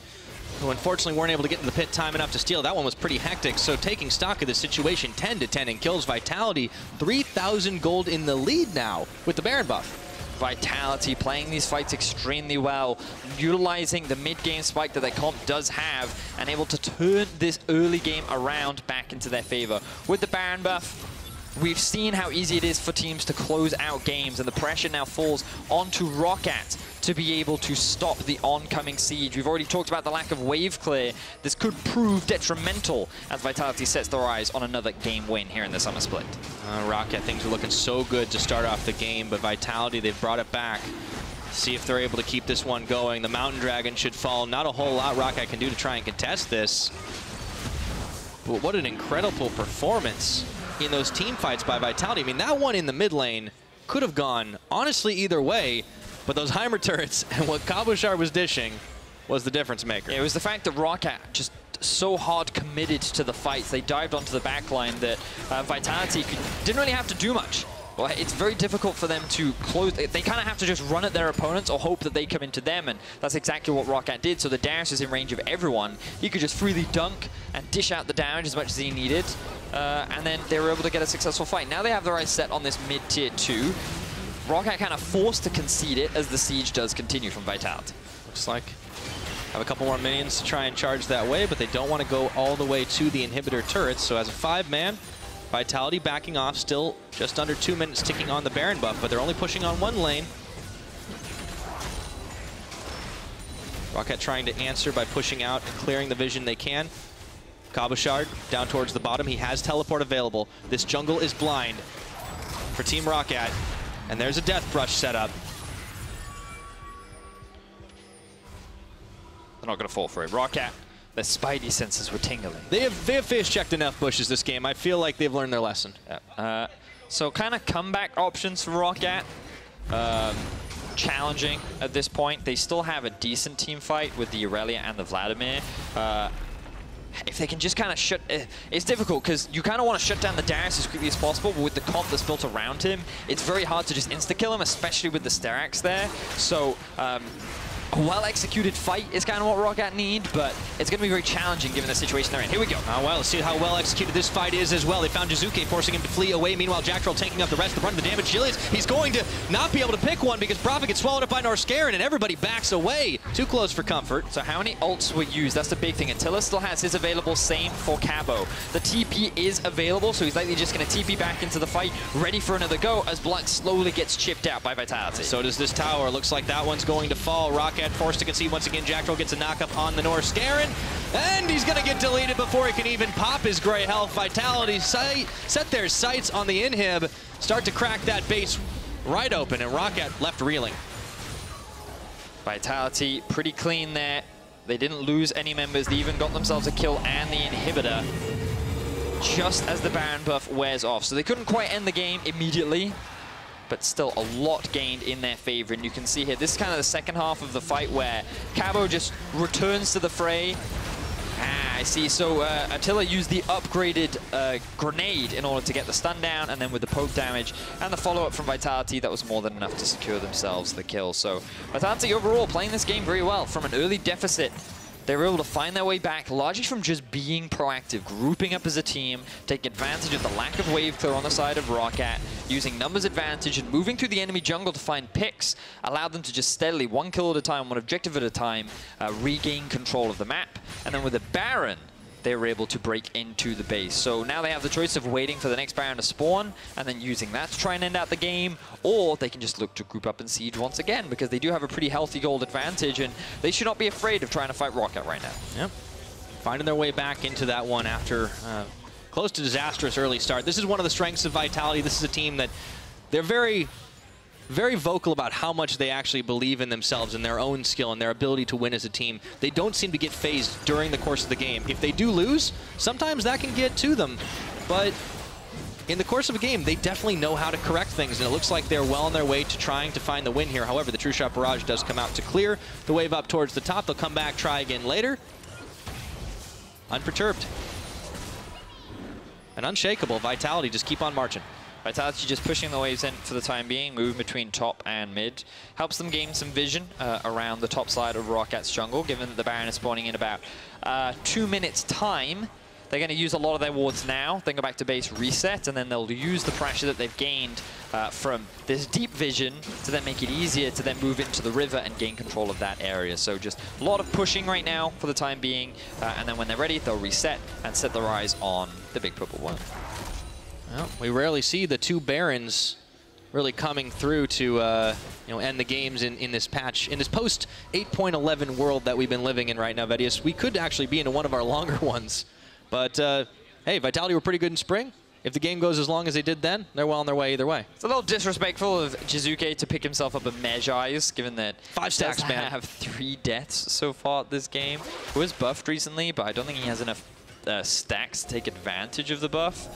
who unfortunately weren't able to get in the pit time enough to steal. That one was pretty hectic, so taking stock of the situation, 10-10 in kills. Vitality, 3,000 gold in the lead now with the Baron buff. Vitality playing these fights extremely well, utilizing the mid-game spike that their comp does have, and able to turn this early game around back into their favor. With the Baron buff, we've seen how easy it is for teams to close out games, and the pressure now falls onto Roccat to be able to stop the oncoming siege. We've already talked about the lack of wave clear. This could prove detrimental as Vitality sets their eyes on another game win here in the Summer Split. Roccat, things are looking so good to start off the game, but Vitality, they've brought it back. See if they're able to keep this one going. The Mountain Dragon should fall. Not a whole lot Roccat can do to try and contest this. But what an incredible performance in those team fights by Vitality. I mean, that one in the mid lane could have gone, honestly, either way. But those Heimer turrets and what Cabochard was dishing was the difference maker. It was the fact that Roccat just so hard committed to the fights. They dived onto the backline that Vitality didn't really have to do much. Well, it's very difficult for them to close. They kind of have to just run at their opponents or hope that they come into them, and that's exactly what Roccat did. So the Darius is in range of everyone. He could just freely dunk and dish out the damage as much as he needed, and then they were able to get a successful fight. Now they have their eyes set on this mid-tier 2. Roccat kind of forced to concede it as the siege does continue from Vitality. Looks like have a couple more minions to try and charge that way, but they don't want to go all the way to the inhibitor turrets. So as a 5-man, Vitality backing off, still just under 2 minutes ticking on the Baron buff, but they're only pushing on one lane. Roccat trying to answer by pushing out and clearing the vision they can. Cabochard down towards the bottom. He has teleport available. This jungle is blind for Team Roccat, and there's a death brush set up. They're not going to fall for it. Roccat, their spidey senses were tingling. They have face checked enough bushes this game. I feel like they've learned their lesson. Yeah. So kind of comeback options for Roccat. Challenging at this point. They still have a decent team fight with the Irelia and the Vladimir. If they can just kind of shut... it's difficult because you kind of want to shut down the Darius as quickly as possible, but with the comp that's built around him, it's very hard to just insta-kill him, especially with the Steraks there. So... a well-executed fight is kind of what Roccat need, but it's going to be very challenging given the situation they're in. Here we go. Well, let's see how well-executed this fight is as well. They found Jiizuké, forcing him to flee away. Meanwhile, Jactroll taking up the rest of the run of the damage. Gilius, he's going to not be able to pick one because Prophet gets swallowed up by Norskeren, and everybody backs away. Too close for comfort. So how many ults were used? That's the big thing. Attila still has his available, same for Cabo. The TP is available, so he's likely just going to TP back into the fight, ready for another go as Blanc slowly gets chipped out by Vitality. So does this tower. Looks like that one's going to fall. Roccat forced to concede once again. Jactroll gets a knock-up on the Norskeren, and he's going to get deleted before he can even pop his gray health. Vitality set their sights on the inhib, start to crack that base right open, and Roccat left reeling. Vitality pretty clean there. They didn't lose any members. They even got themselves a kill and the inhibitor just as the Baron buff wears off. So they couldn't quite end the game immediately, but still a lot gained in their favor. And you can see here, this is kind of the second half of the fight where Cabo just returns to the fray. I see. So Attila used the upgraded grenade in order to get the stun down, and then with the poke damage and the follow-up from Vitality, that was more than enough to secure themselves the kill. So Vitality overall playing this game very well. From an early deficit, they were able to find their way back, largely from just being proactive, grouping up as a team, taking advantage of the lack of wave clear on the side of Roccat, using numbers advantage and moving through the enemy jungle to find picks, allowed them to just steadily, one kill at a time, one objective at a time, regain control of the map. And then with the Baron, they were able to break into the base. So now they have the choice of waiting for the next Baron to spawn and then using that to try and end out the game, or they can just look to group up and siege once again because they do have a pretty healthy gold advantage and they should not be afraid of trying to fight Roccat right now. Yep. Finding their way back into that one after close to disastrous early start. This is one of the strengths of Vitality. This is a team that they're very vocal about how much they actually believe in themselves and their own skill and their ability to win as a team. They don't seem to get phased during the course of the game. If they do lose, sometimes that can get to them. But in the course of a game, they definitely know how to correct things, and it looks like they're well on their way to trying to find the win here. However, the True Shot Barrage does come out to clear the wave up towards the top. They'll come back, try again later. Unperturbed. And unshakable. Vitality just keep on marching. Vitality just pushing the waves in for the time being, moving between top and mid. Helps them gain some vision around the top side of Rockat's jungle, given that the Baron is spawning in about 2 minutes' time. They're going to use a lot of their wards now, then go back to base reset, and then they'll use the pressure that they've gained from this deep vision to then make it easier to then move into the river and gain control of that area. So just a lot of pushing right now for the time being, and then when they're ready, they'll reset and set their eyes on the big purple one. Well, we rarely see the two Barons really coming through to end the games in this patch, in this post 8.11 world that we've been living in right now, Vedius. We could actually be into one of our longer ones. But hey, Vitality were pretty good in spring. If the game goes as long as they did then, they're well on their way either way. It's a little disrespectful of Jiizuké to pick himself up a Magi, given that 5 stacks, man. have 3 deaths so far this game. He was buffed recently, but I don't think he has enough stacks to take advantage of the buff.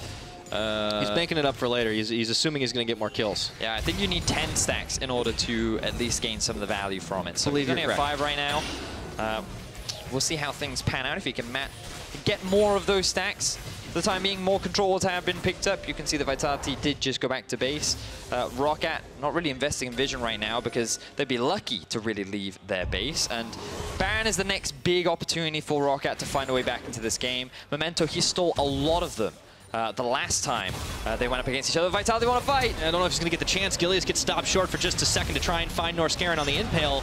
He's banking it up for later. He's assuming he's going to get more kills. Yeah, I think you need 10 stacks in order to at least gain some of the value from it. So he's only at 5 right now. We'll see how things pan out if he can get more of those stacks. For the time being, more controls have been picked up. You can see the Vitality did just go back to base. Roccat not really investing in vision right now because they'd be lucky to really leave their base. And Baron is the next big opportunity for Roccat to find a way back into this game. Memento, he stole a lot of them. The last time they went up against each other. Vitality want to fight. I don't know if he's going to get the chance. Gilius gets stopped short for just a second to try and find Norskeren on the impale.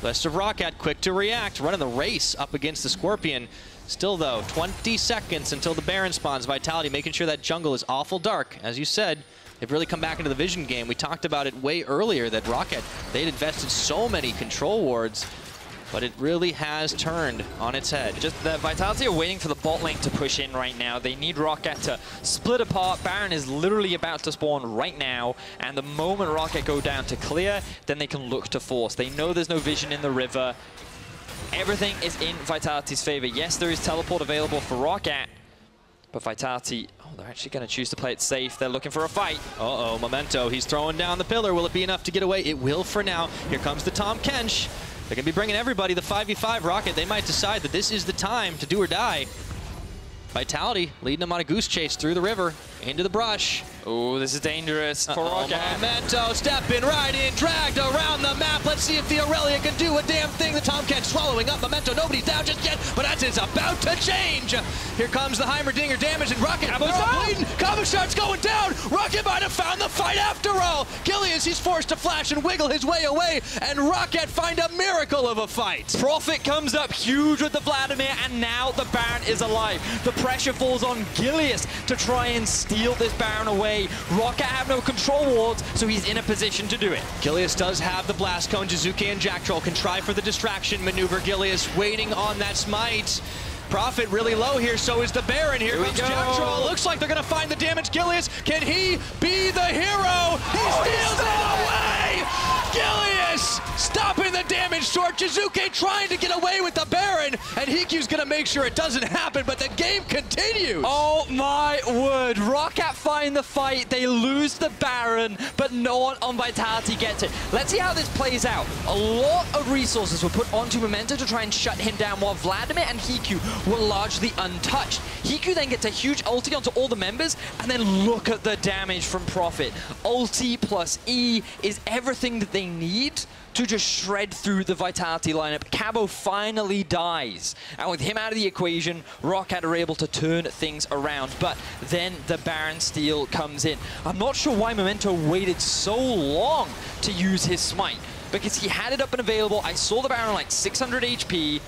Rest of Roccat quick to react, running the race up against the Scorpion. Still though, 20 seconds until the Baron spawns. Vitality making sure that jungle is awful dark. As you said, they've really come back into the vision game. We talked about it way earlier that Roccat, they'd invested so many control wards, but it really has turned on its head. Just the Vitality are waiting for the bot lane to push in right now. They need Roccat to split apart. Baron is literally about to spawn right now, and the moment Roccat go down to clear, then they can look to force. They know there's no vision in the river. Everything is in Vitality's favor. Yes, there is teleport available for Roccat, but Vitality, they're actually going to choose to play it safe. They're looking for a fight. Uh-oh, Memento, he's throwing down the pillar. Will it be enough to get away? It will for now. Here comes the Tahm Kench. They're going to be bringing everybody. The 5v5 Roccat, they might decide that this is the time to do or die. Vitality leading them on a goose chase through the river, into the brush. Oh, this is dangerous for Roccat. Memento stepping right in, dragged around the map. Let's see if the Irelia can do a damn thing. The Tahm Kench swallowing up Memento. Nobody's down just yet, but that is about to change. Here comes the Heimerdinger damage, and Roccat bleeding. Cabochard's going down. Roccat might have found the fight after all. Gilius, he's forced to flash and wiggle his way away, and Roccat find a miracle of a fight. Prophet comes up huge with the Vladimir, and now the Baron is alive. The pressure falls on Gilius to try and steal this Baron away. Roccat have no control wards, so he's in a position to do it. Gilius does have the Blast Cone. Jiizuké and Jactroll can try for the distraction maneuver. Gilius waiting on that smite. Prophet really low here, so is the Baron. Here comes Jactroll. Looks like they're going to find the damage. Gilius, can he be the hero? He steals it away! Gilius stopping the damage short. Jiizuké trying to get away with the Baron, and HeaQ's going to make sure it doesn't happen, but the game continues. Oh my word. Roccat find the fight. They lose the Baron, but no one on Vitality gets it. Let's see how this plays out. A lot of resources were put onto Memento to try and shut him down, while Vladimir and HeaQ were largely untouched. HeaQ then gets a huge ulti onto all the members, and then look at the damage from Prophet. Ulti plus E is everything that they need to just shred through the Vitality lineup. Cabo finally dies, and with him out of the equation, Roccat are able to turn things around, but then the Baron steal comes in. I'm not sure why Memento waited so long to use his smite, because he had it up and available. I saw the Baron like 600 HP.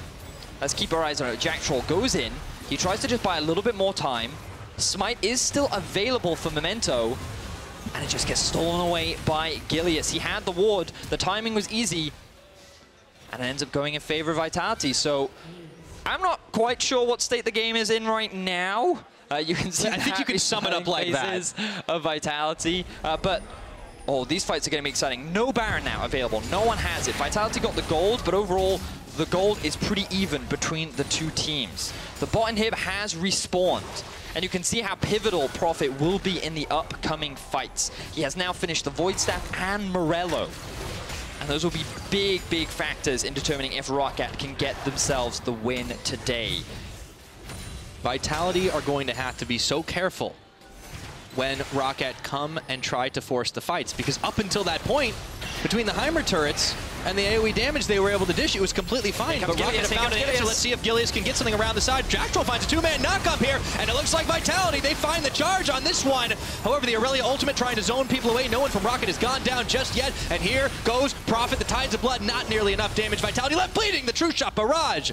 Let's keep our eyes on it. Jactroll goes in. He tries to just buy a little bit more time. Smite is still available for Memento, and it just gets stolen away by Gilius. He had the ward. The timing was easy, and it ends up going in favor of Vitality. So I'm not quite sure what state the game is in right now. You can see I think you can sum it up like that. Of Vitality, but these fights are going to be exciting. No Baron now available. No one has it. Vitality got the gold, but overall, the gold is pretty even between the two teams. The bot inhib has respawned, and you can see how pivotal Prophet will be in the upcoming fights. He has now finished the Void Staff and Morello, and those will be big, big factors in determining if Roccat can get themselves the win today. Vitality are going to have to be so careful when Roccat come and try to force the fights, because up until that point, between the Heimer turrets and the AoE damage they were able to dish, it was completely fine. But Roccat have found an answer. Let's see if Gilius can get something around the side. Jactroll finds a two-man knock-up here, and it looks like Vitality, they find the charge on this one. However, the Irelia ultimate trying to zone people away. No one from Roccat has gone down just yet, and here goes Prophet, the Tides of Blood, not nearly enough damage. Vitality left bleeding, the True Shot barrage.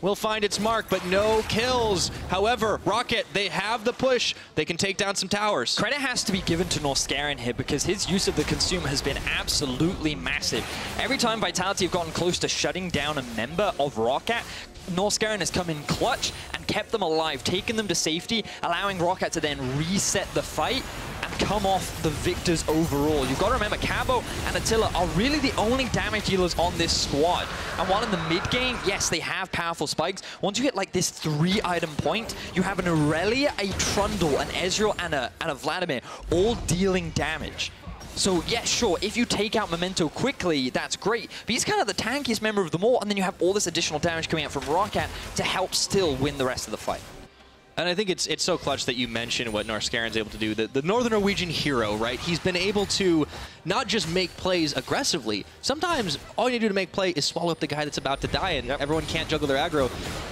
will find its mark, but no kills. However, Roccat, they have the push. They can take down some towers. Credit has to be given to Norskeren here because his use of the Consume has been absolutely massive. Every time Vitality have gotten close to shutting down a member of Roccat, Norskeren has come in clutch and kept them alive, taken them to safety, allowing Roccat to then reset the fight and come off the victors overall. You've got to remember, Cabo and Attila are really the only damage dealers on this squad. And while in the mid game, yes, they have powerful spikes. Once you hit like this 3-item point, you have an Irelia, a Trundle, an Ezreal, and a Vladimir, all dealing damage. So, yeah, sure, if you take out Memento quickly, that's great. But he's kind of the tankiest member of them all, and then you have all this additional damage coming out from Roccat to help still win the rest of the fight. And I think it's so clutch that you mentioned what Norskeren's able to do. The Northern Norwegian hero, right? He's been able to not just make plays aggressively. Sometimes all you need to do to make play is swallow up the guy that's about to die, and everyone can't juggle their aggro.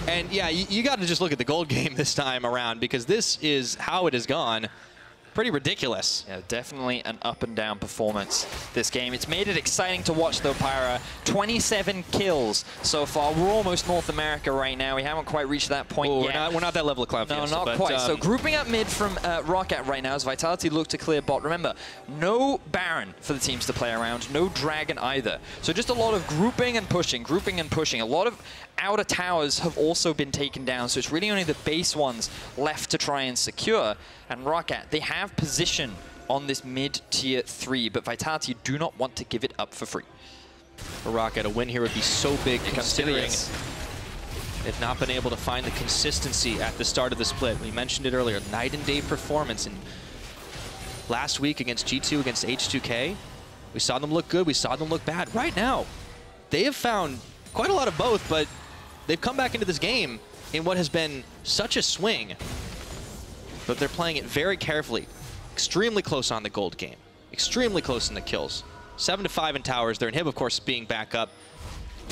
And yeah, you got to just look at the gold game this time around, because this is how it has gone. Pretty ridiculous. Yeah, definitely an up and down performance this game. It's made it exciting to watch though, Pyra. 27 kills so far. We're almost North America right now. We haven't quite reached that point yet. We're not that level of Cloud Fiesta. No, not quite. So grouping up mid from Roccat right now as Vitality look to clear bot. Remember, no Baron for the teams to play around, no Dragon either. So just a lot of grouping and pushing, grouping and pushing. A lot of outer towers have also been taken down, so it's really only the base ones left to try and secure. And Roccat, they have position on this mid-tier 3, but Vitality do not want to give it up for free. For Roccat, a win here would be so big considering they've not been able to find the consistency at the start of the split. We mentioned it earlier, night and day performance. And last week against G2, against H2K, we saw them look good, we saw them look bad. Right now, they have found quite a lot of both, but they've come back into this game in what has been such a swing. But they're playing it very carefully. Extremely close on the gold game. Extremely close in the kills. 7-5 in towers. Their inhib, of course, being back up.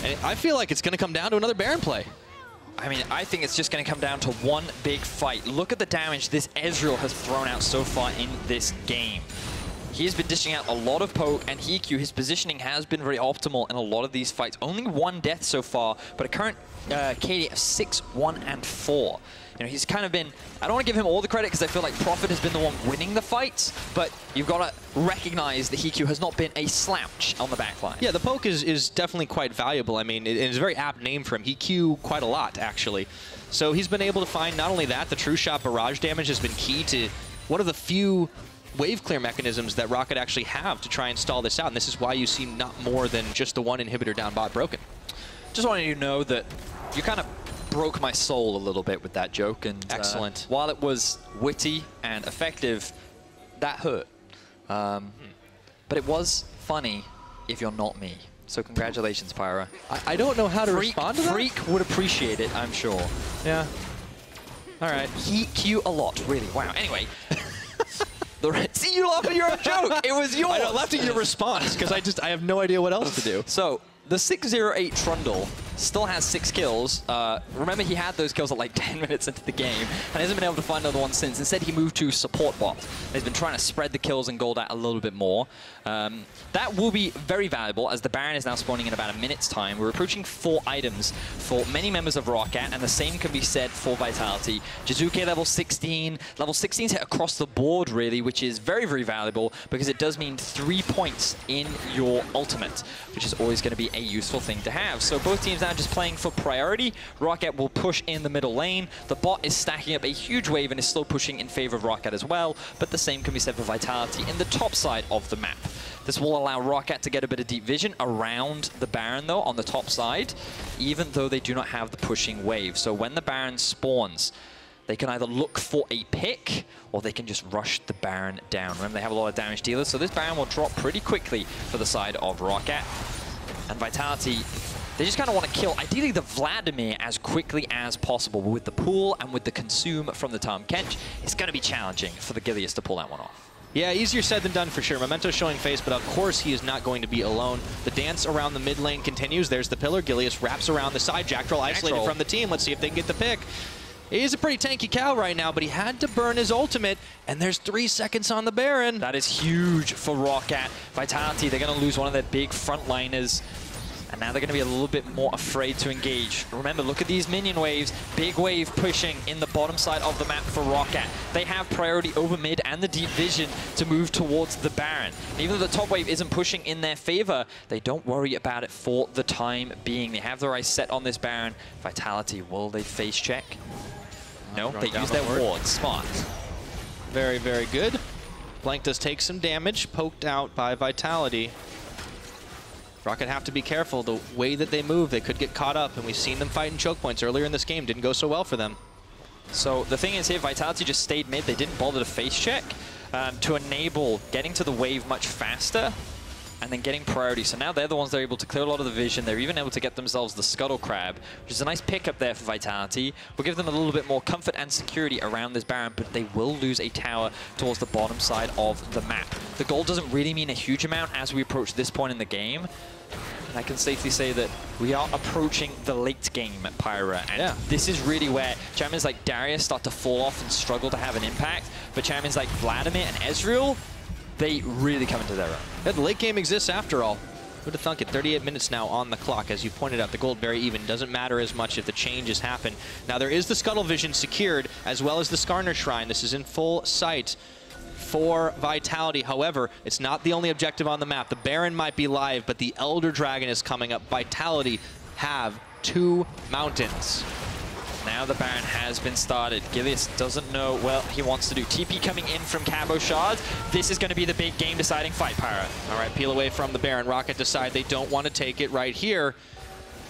And I feel like it's going to come down to another Baron play. I mean, I think it's just going to come down to one big fight. Look at the damage this Ezreal has thrown out so far in this game. He has been dishing out a lot of poke, and HeaQ, his positioning has been very optimal in a lot of these fights. Only one death so far, but a current KD of 6, 1, and 4. You know, he's kind of been, I don't want to give him all the credit because I feel like Prophet has been the one winning the fights, but you've got to recognize that HeaQ has not been a slouch on the backline. Yeah, the poke is definitely quite valuable. I mean, it's a very apt name for him. HeaQ quite a lot, actually. So he's been able to find not only that, the true shot barrage damage has been key to one of the few wave clear mechanisms that Roccat actually have to try and stall this out, and this is why you see not more than just the one inhibitor down bot broken. Just wanted you to know that you kind of broke my soul a little bit with that joke, and excellent. While it was witty and effective, that hurt. But it was funny if you're not me. So congratulations, Pyra. I don't know how to respond to that. Freak would appreciate it, I'm sure. Yeah. All right. HeaQ a lot, really. Wow. Anyway. See, you laughed at your own joke. It was yours. I laughed at your response because I have no idea what else to do. So the 608 Trundle still has 6 kills. Remember, he had those kills at like 10 minutes into the game and hasn't been able to find another one since. Instead, he moved to support bot. He's been trying to spread the kills and gold out a little bit more. That will be very valuable as the Baron is now spawning in about a minute's time. We're approaching 4 items for many members of Roccat, and the same can be said for Vitality. Jiizuké level 16. Level 16's hit across the board, really, which is very, very valuable because it does mean 3 points in your ultimate, which is always going to be a useful thing to have. So both teams now just playing for priority. Roccat will push in the middle lane. The bot is stacking up a huge wave and is slow pushing in favor of Roccat as well, but the same can be said for Vitality in the top side of the map. This will allow Roccat to get a bit of deep vision around the Baron, though, on the top side, even though they do not have the pushing wave. So when the Baron spawns, they can either look for a pick, or they can just rush the Baron down. Remember, they have a lot of damage dealers, so this Baron will drop pretty quickly for the side of Roccat. And Vitality, they just kind of want to kill, ideally, the Vladimir as quickly as possible. But with the pool and with the consume from the Tahm Kench, it's going to be challenging for the Gilius to pull that one off. Yeah, easier said than done for sure. Memento showing face, but of course he is not going to be alone. The dance around the mid lane continues. There's the pillar. Gilius wraps around the side. Jactroll isolated from the team. Let's see if they can get the pick. He's a pretty tanky cow right now, but he had to burn his ultimate, and there's 3 seconds on the Baron. That is huge for Roccat. Vitality, they're going to lose one of their big frontliners. And now they're going to be a little bit more afraid to engage. Remember, look at these minion waves. Big wave pushing in the bottom side of the map for Roccat. They have priority over mid and the deep vision to move towards the Baron. And even though the top wave isn't pushing in their favor, they don't worry about it for the time being. They have their eyes set on this Baron. Vitality, will they face check? No, they use their wards. Smart. Very, very good. Blanc does take some damage, poked out by Vitality. Roccat have to be careful. The way that they move, they could get caught up, and we've seen them fight in choke points earlier in this game. Didn't go so well for them. So the thing is here, Vitality just stayed mid. They didn't bother to face check to enable getting to the wave much faster and then getting priority. So now they're the ones that are able to clear a lot of the vision. They're even able to get themselves the Scuttle Crab, which is a nice pickup there for Vitality. Will give them a little bit more comfort and security around this Baron, but they will lose a tower towards the bottom side of the map. The gold doesn't really mean a huge amount as we approach this point in the game. And I can safely say that we are approaching the late game at Pyra, and this is really where champions like Darius start to fall off and struggle to have an impact, but champions like Vladimir and Ezreal, they really come into their own. Yeah, the late game exists after all. Who'd have thunk it? 38 minutes now on the clock. As you pointed out, the gold very even. Doesn't matter as much if the changes happen. Now there is the Scuttle Vision secured, as well as the Skarner Shrine. This is in full sight for Vitality. However, it's not the only objective on the map. The Baron might be live, but the Elder Dragon is coming up. Vitality have 2 mountains. Now the Baron has been started. Gilius doesn't know what he wants to do. TP coming in from Cabochard. This is going to be the big game-deciding fight, Pyra. All right, peel away from the Baron. Roccat decide they don't want to take it right here.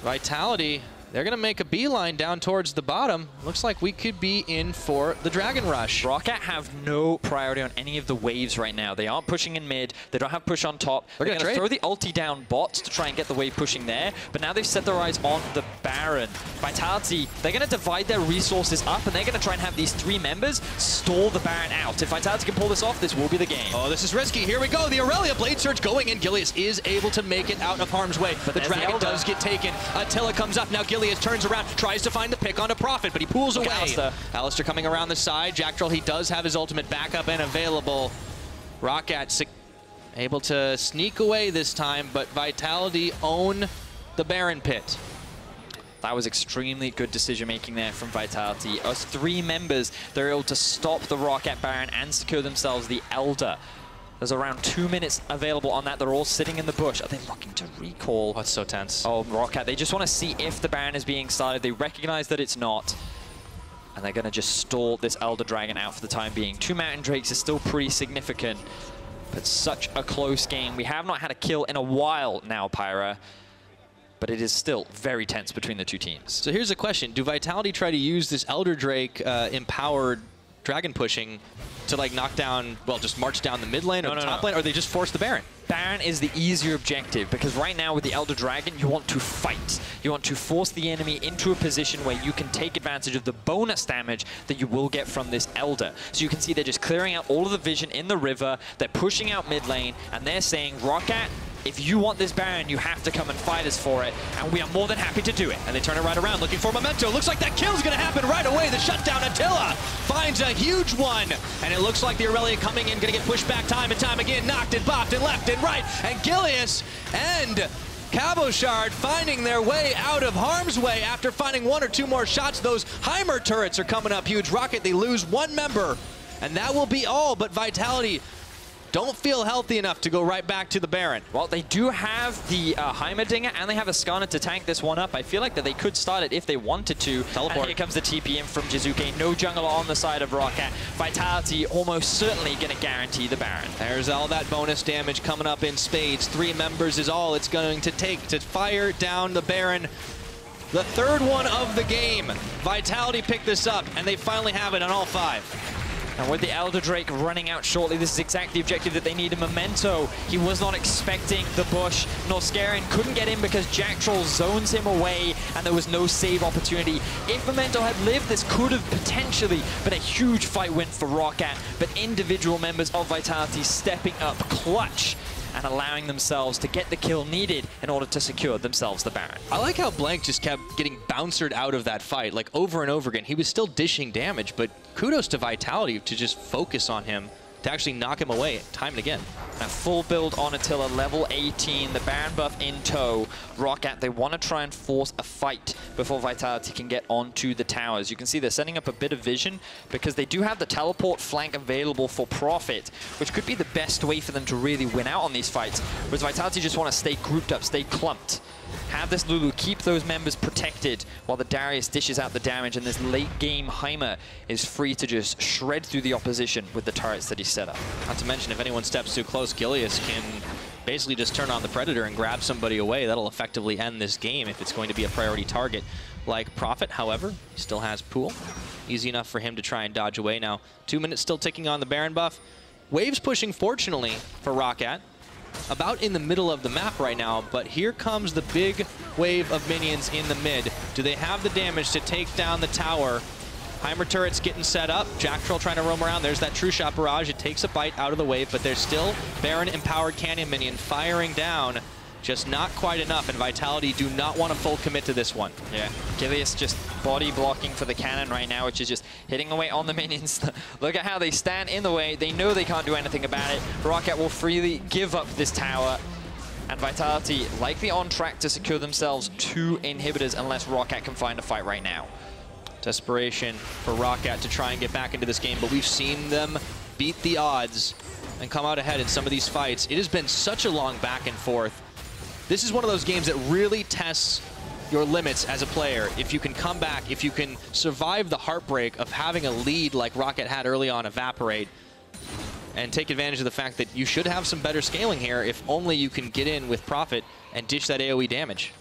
Vitality, they're going to make a beeline down towards the bottom. Looks like we could be in for the Dragon Rush. Roccat have no priority on any of the waves right now. They aren't pushing in mid. They don't have push on top. They're going to throw the ulti down bots to try and get the wave pushing there. But now they've set their eyes on the Baron. Vitality, they're going to divide their resources up, and they're going to try and have these 3 members stall the Baron out. If Vitality can pull this off, this will be the game. Oh, this is risky. Here we go. The Irelia Blade Surge going in. Gilius is able to make it out of harm's way. But the Dragon does get taken. Attila comes up. Now Gilius turns around, tries to find the pick on a Prophet, but he pulls away. Alistar coming around the side. Jactroll, he does have his ultimate back up and available. Roccat able to sneak away this time, but Vitality own the Baron pit. That was extremely good decision-making there from Vitality. As 3 members, they're able to stop the Roccat Baron and secure themselves the Elder. There's around 2 minutes available on that. They're all sitting in the bush. Are they looking to recall? Oh, it's so tense. Oh, Roccat. They just want to see if the Baron is being started. They recognize that it's not. And they're going to just stall this Elder Dragon out for the time being. 2 Mountain Drakes is still pretty significant. But such a close game. We have not had a kill in a while now, Pyra. But it is still very tense between the 2 teams. So here's a question. Do Vitality try to use this Elder Drake empowered dragon pushing to like knock down, well, just march down the mid lane or the top lane, or they just force the Baron? Baron is the easier objective, because right now with the Elder Dragon, you want to fight. You want to force the enemy into a position where you can take advantage of the bonus damage that you will get from this Elder. So you can see they're just clearing out all of the vision in the river, they're pushing out mid lane, and they're saying, Roccat, if you want this Baron, you have to come and fight us for it, and we are more than happy to do it. And they turn it right around, looking for Memento. Looks like that kill's gonna happen right away. The shutdown, Attila finds a huge one, and it looks like the Irelia coming in, gonna get pushed back time and time again, knocked and bopped and left and right, and Gilius and Cabochard finding their way out of harm's way after finding 1 or 2 more shots. Those Heimer turrets are coming up huge. Roccat, they lose 1 member, and that will be all, but Vitality don't feel healthy enough to go right back to the Baron. Well, they do have the Heimerdinger, and they have a Skarner to tank this one up. I feel like that they could start it if they wanted to. Teleport. And here comes the TP in from Jiizuké. No jungler on the side of Roccat. Vitality almost certainly going to guarantee the Baron. There's all that bonus damage coming up in spades. 3 members is all it's going to take to fire down the Baron. The 3rd one of the game. Vitality picked this up, and they finally have it on all 5. And with the Elder Drake running out shortly, this is exactly the objective that they need in Memento. He was not expecting the bush. Norskeren couldn't get in because Jactroll zones him away, and there was no save opportunity. If Memento had lived, this could have potentially been a huge fight win for Roccat, but individual members of Vitality stepping up clutch and allowing themselves to get the kill needed in order to secure themselves the Baron. I like how Blanc just kept getting bouncered out of that fight, like over and over again. He was still dishing damage, but kudos to Vitality to just focus on him to actually knock him away time and again. A full build on Attila, level 18, the Baron buff in tow. Roccat, they want to try and force a fight before Vitality can get onto the towers. You can see they're setting up a bit of vision because they do have the teleport flank available for Profit, which could be the best way for them to really win out on these fights. Whereas Vitality just want to stay grouped up, stay clumped. Have this Lulu keep those members protected while the Darius dishes out the damage, and this late game Heimer is free to just shred through the opposition with the turrets that he set up. Not to mention, if anyone steps too close, Gilius can basically just turn on the Predator and grab somebody away. That'll effectively end this game if it's going to be a priority target. Like Profit, however, he still has Pool. Easy enough for him to try and dodge away. Now, 2 minutes still ticking on the Baron buff. Waves pushing, fortunately, for Roccat. About in the middle of the map right now, but here comes the big wave of minions in the mid. Do they have the damage to take down the tower? Heimer turrets getting set up. Jactroll trying to roam around. There's that True Shot barrage. It takes a bite out of the wave, but there's still Baron Empowered Canyon minion firing down. Just not quite enough, and Vitality do not want to full commit to this one. Yeah, Gilius just body blocking for the cannon right now, which is just hitting away on the minions. Look at how they stand in the way. They know they can't do anything about it. Roccat will freely give up this tower, and Vitality likely on track to secure themselves 2 inhibitors unless Roccat can find a fight right now. Desperation for Roccat to try and get back into this game, but we've seen them beat the odds and come out ahead in some of these fights. It has been such a long back and forth. This is one of those games that really tests your limits as a player. If you can come back, if you can survive the heartbreak of having a lead like Roccat had early on evaporate, and take advantage of the fact that you should have some better scaling here if only you can get in with Profit and dish that AoE damage.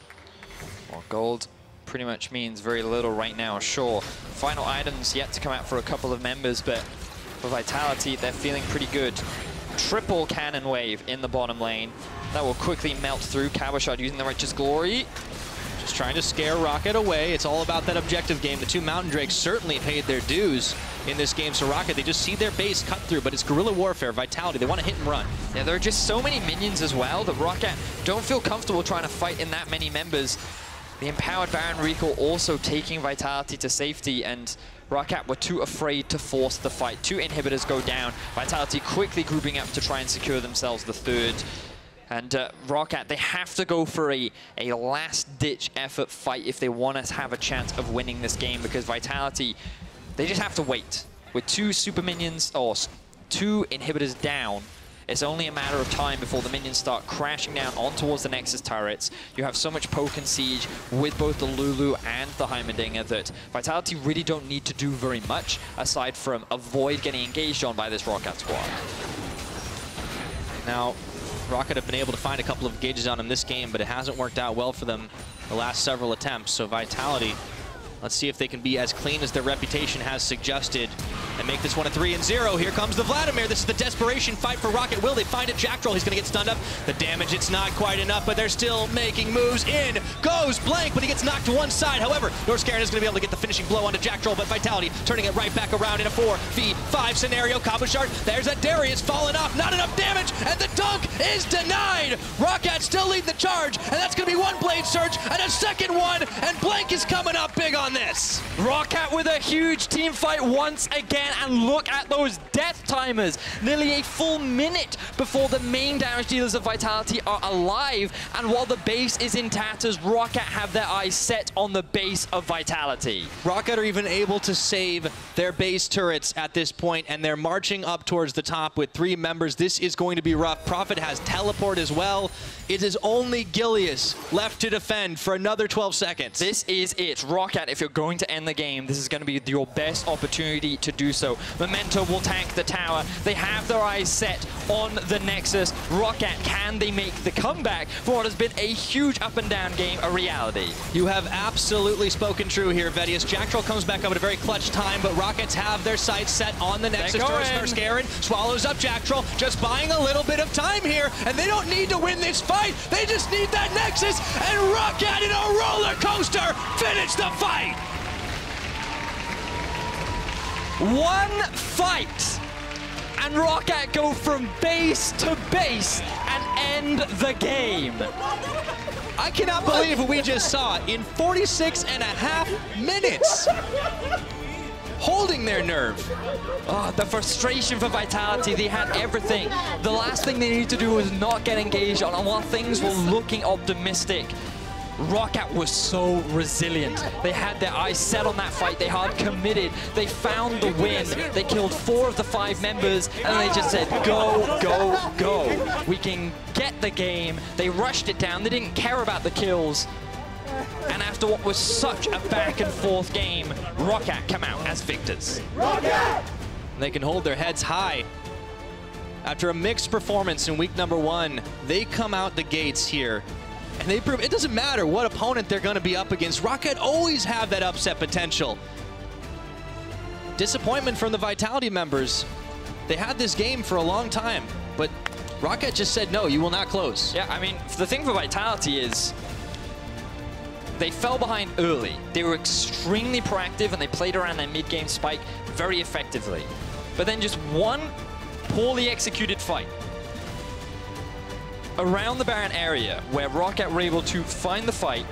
Well, gold pretty much means very little right now, sure. Final items yet to come out for a couple of members, but for Vitality, they're feeling pretty good. Triple cannon wave in the bottom lane. That will quickly melt through. Cabochard using the Righteous Glory. Just trying to scare Roccat away. It's all about that objective game. The 2 Mountain Drakes certainly paid their dues in this game. So Roccat, they just see their base cut through, but it's guerrilla warfare, Vitality. They want to hit and run. Yeah, there are just so many minions as well that Roccat don't feel comfortable trying to fight in that many members. The Empowered Baron Recall also taking Vitality to safety, and Roccat were too afraid to force the fight. 2 inhibitors go down. Vitality quickly grouping up to try and secure themselves the 3rd. And Roccat, they have to go for a last-ditch effort fight if they want to have a chance of winning this game, because Vitality, they just have to wait. With 2 super minions, or 2 inhibitors down, it's only a matter of time before the minions start crashing down on towards the Nexus turrets. You have so much poke and siege with both the Lulu and the Heimerdinger that Vitality really don't need to do very much aside from avoid getting engaged on by this Roccat squad. Now, Roccat have been able to find a couple of engages on him this game, but it hasn't worked out well for them the last several attempts. So Vitality, let's see if they can be as clean as their reputation has suggested and make this one a 3-0. Here comes the Vladimir. This is the desperation fight for Roccat. Will they find it? Jactroll, he's going to get stunned up. The damage, it's not quite enough, but they're still making moves. In goes Blanc, but he gets knocked to one side. However, Norskeren is going to be able to get the finishing blow onto Jactroll, but Vitality turning it right back around in a 4v5 scenario. Cabochard, there's that Darius falling off. Not enough damage, and the dunk is denied. Roccat still lead the charge, and that's going to be 1 Blade Surge and a 2nd one, and Blanc is coming up big on this. Roccat with a huge team fight once again, and look at those death timers. Nearly a full minute before the main damage dealers of Vitality are alive, and while the base is in tatters, Roccat have their eyes set on the base of Vitality. Roccat are even able to save their base turrets at this point, and they're marching up towards the top with 3 members. This is going to be rough. Profit has teleport as well. It is only Gilius left to defend for another 12 seconds. This is it. Roccat, if you're going to end the game, this is going to be your best opportunity to do so. Memento will tank the tower. They have their eyes set on the Nexus. Roccat, can they make the comeback for what has been a huge up and down game a reality? You have absolutely spoken true here, Vedius. Jactroll comes back up at a very clutch time, but Rockets have their sights set on the Nexus. Norskeren swallows up Jactroll, just buying a little bit of time here, and they don't need to win this fight. They just need that Nexus, and Roccat in a roller coaster finish the fight. 1 fight, and Roccat go from base to base and end the game. I cannot believe what we just saw in 46.5 minutes. holding their nerve. Oh, the frustration for Vitality, they had everything. The last thing they needed to do was not get engaged on, and while things were looking optimistic, Roccat was so resilient. They had their eyes set on that fight. They hard committed. They found the win. They killed 4 of the 5 members, and they just said, go, go, go. We can get the game. They rushed it down. They didn't care about the kills. And after what was such a back and forth game, Roccat come out as victors. They can hold their heads high. After a mixed performance in week number 1, they come out the gates here. And they prove it doesn't matter what opponent they're going to be up against. Roccat always have that upset potential. Disappointment from the Vitality members. They had this game for a long time, but Roccat just said, no, you will not close. Yeah, I mean, the thing for Vitality is they fell behind early. They were extremely proactive, and they played around their mid-game spike very effectively. But then just one poorly executed fight around the Baron area where Roccat were able to find the fight.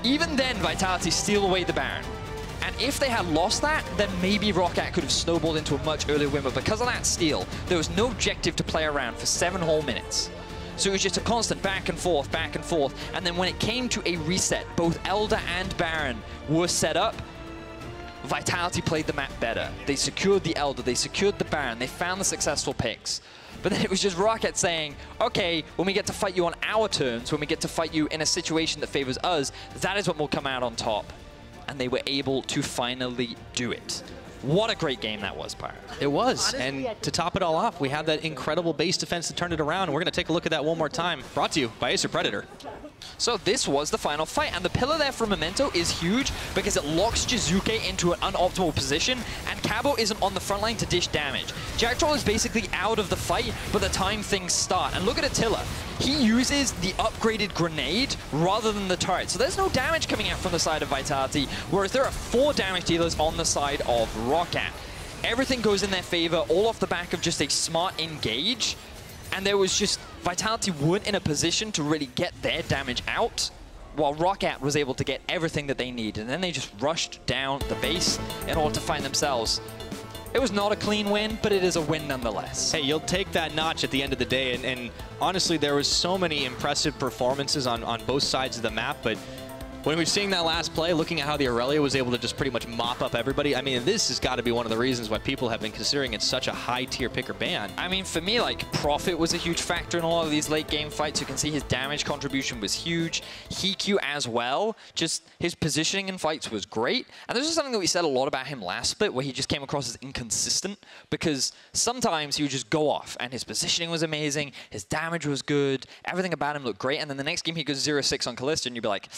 Even then, Vitality steal away the Baron. And if they had lost that, then maybe Roccat could have snowballed into a much earlier win. But because of that steal, there was no objective to play around for 7 whole minutes. So it was just a constant back and forth, back and forth. And then when it came to a reset, both Elder and Baron were set up. Vitality played the map better. They secured the Elder, they secured the Baron, they found the successful picks. But then it was just Roccat saying, okay, when we get to fight you on our terms, when we get to fight you in a situation that favors us, that is what will come out on top. And they were able to finally do it. What a great game that was, Pirate. It was, and to top it all off, we have that incredible base defense to turn it around. We're going to take a look at that one more time. Brought to you by Acer Predator. So this was the final fight, and the pillar there from Memento is huge because it locks Jiizuké into an unoptimal position, and Cabo isn't on the front line to dish damage. Jactroll is basically out of the fight, but the time things start. And look at Attila. He uses the upgraded grenade rather than the turret, so there's no damage coming out from the side of Vitality, whereas there are 4 damage dealers on the side of Roccat. Everything goes in their favor, all off the back of just a smart engage, and there was just Vitality weren't in a position to really get their damage out, while Roccat was able to get everything that they needed. And then they just rushed down the base in order to find themselves. It was not a clean win, but it is a win nonetheless. Hey, you'll take that notch at the end of the day. And honestly, there was so many impressive performances on both sides of the map, but when we're seeing that last play, looking at how the Irelia was able to just pretty much mop up everybody, I mean, this has got to be one of the reasons why people have been considering it such a high-tier picker ban. I mean, for me, like, Prophet was a huge factor in a lot of these late-game fights. You can see his damage contribution was huge. HeaQ as well. Just his positioning in fights was great. And this is something that we said a lot about him last split, where he just came across as inconsistent, because sometimes he would just go off, and his positioning was amazing, his damage was good, everything about him looked great, and then the next game he goes 0-6 on Kalista, and you'd be like,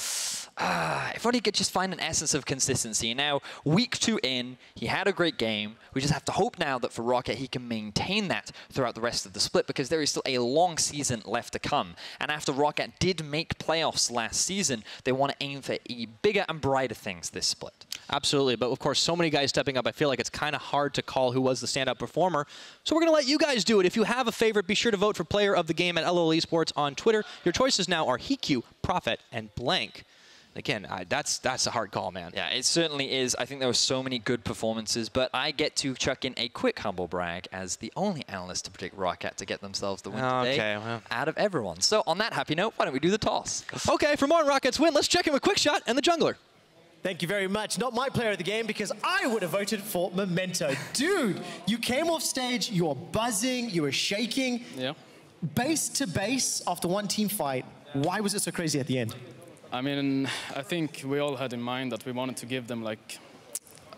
if only he could just find an essence of consistency. Now, week 2 in, he had a great game. We just have to hope now that for Roccat, he can maintain that throughout the rest of the split, because there is still a long season left to come. And after Roccat did make playoffs last season, they want to aim for bigger and brighter things this split. Absolutely, but of course, so many guys stepping up, I feel like it's kind of hard to call who was the standout performer. So we're going to let you guys do it. If you have a favorite, be sure to vote for Player of the Game at LOL Esports on Twitter. Your choices now are HeaQ, Prophet, and Blanc. Again, that's a hard call, man. Yeah, it certainly is. I think there were so many good performances, but I get to chuck in a quick humble brag as the only analyst to predict Roccat to get themselves the win today out of everyone. So on that happy note, why don't we do the toss? Okay, for more on Rockat's win, let's check in with Quickshot and the jungler. Thank you very much. Not my player of the game, because I would have voted for Memento. Dude, you came off stage, you were buzzing, you were shaking. Yeah. Base to base after one team fight. Why was it so crazy at the end? I mean, I think we all had in mind that we wanted to give them like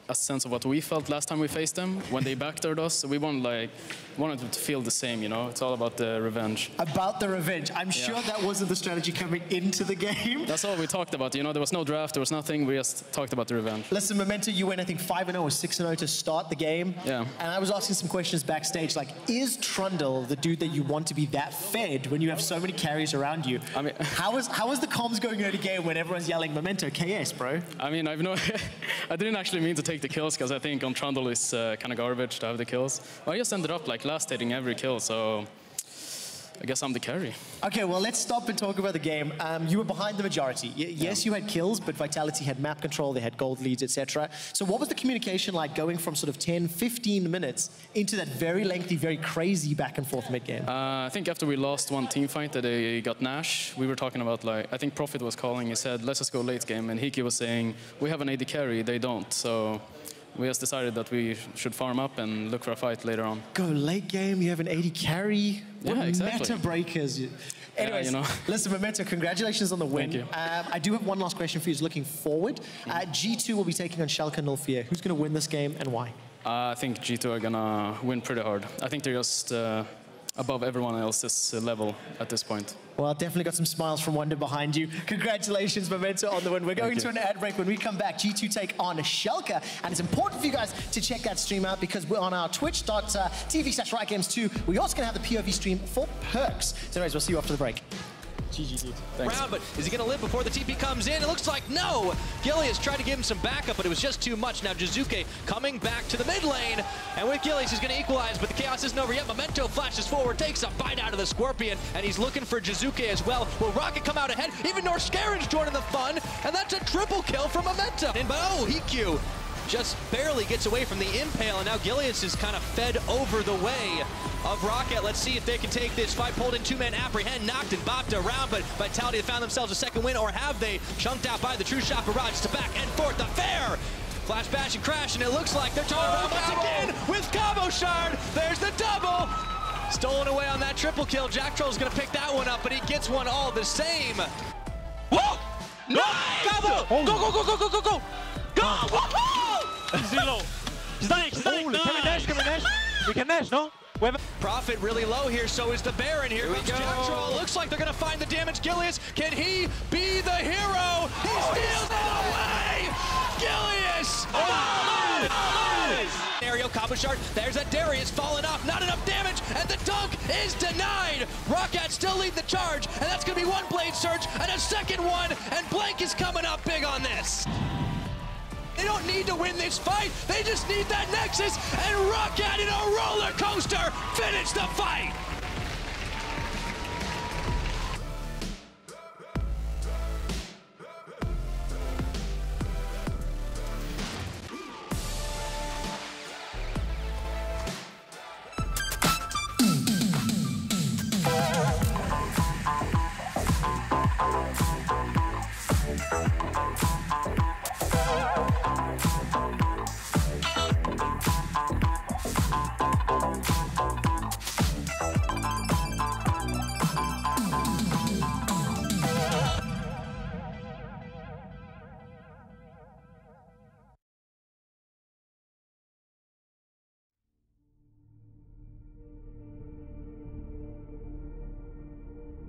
a sense of what we felt last time we faced them when they backdoored us. We wanted them to feel the same, you know. It's all about the revenge. About the revenge. I'm sure that wasn't the strategy coming into the game. That's all we talked about. You know, there was no draft, there was nothing. We just talked about the revenge. Listen, Memento, you went, I think, 5-0 or 6-0 to start the game. Yeah. And I was asking some questions backstage, like, is Trundle the dude that you want to be that fed when you have so many carries around you? I mean, how is the comms going early game when everyone's yelling Memento KS, bro? I mean, I didn't actually mean to take the kills, because I think on Trundle is kind of garbage to have the kills. I just ended up like last hitting every kill, so I guess I'm the carry. Okay, well, let's stop and talk about the game. You were behind the majority. Yes, you had kills, but Vitality had map control, they had gold leads, etc. So what was the communication like going from sort of 10, 15 minutes into that very lengthy, very crazy back and forth mid-game? I think after we lost one team fight that they got Nash, we were talking about, like, I think Profit was calling, he said, let's just go late game, and HeaQ was saying, we have an AD carry, they don't, so we just decided that we should farm up and look for a fight later on. Go late game, you have an AD carry. What exactly. Meta breakers. Anyways, listen, Memento, congratulations on the win. Thank you. I do have one last question for you, looking forward. G2 will be taking on Schalke 04. Who's going to win this game and why? I think G2 are going to win pretty hard. I think they're just above everyone else's level at this point. Well, definitely got some smiles from Wonder behind you. Congratulations, Memento, on the win. We're going to an ad break. When we come back, G2 take on Schalke. And it's important for you guys to check that stream out because we're on our twitch.tv/RiotGames2. We're also going to have the POV stream for perks. So anyways, we'll see you after the break. GG. Thanks. Round, but is he going to live before the TP comes in? It looks like no. Gilius tried to give him some backup, but it was just too much. Now Jiizuké coming back to the mid lane, and with Gilius, he's going to equalize, but the chaos isn't over yet. Memento flashes forward, takes a bite out of the Scorpion, and he's looking for Jiizuké as well. Will Roccat come out ahead? Even Norskeren's joining the fun, and that's a triple kill from Memento. But oh, HeaQ just barely gets away from the impale, and now Gilius is kind of fed over the way of Roccat. Let's see if they can take this fight. Pulled in two-man apprehend, knocked and bopped around, but Vitality have found themselves a second win, or have they? Chunked out by the True Shot Barrage to back and forth. The fair flash bash and crash, and it looks like they're turning around once again with Cabochard. There's the double. Stolen away on that triple kill. Jactroll's gonna pick that one up, but he gets one all the same. Whoa! Nice! Cabo! Go, go, go, go, go, go, go! Go! Woohoo! He's low. He's dying, he's dying. Can we dash? Can we dash? We can dash, no? Profit really low here, so is the Baron. Here comes Jactroll. Looks like they're going to find the damage. Gilius, can he be the hero? He steals it away! Gilius! Scenario, Cabochard, there's a Darius falling off, not enough damage, and the dunk is denied! Roccat still lead the charge, and that's going to be one Blade Surge, and a second one, and Blanc is coming up big on this. They don't need to win this fight, they just need that Nexus, and Roccat in a roller coaster finish the fight!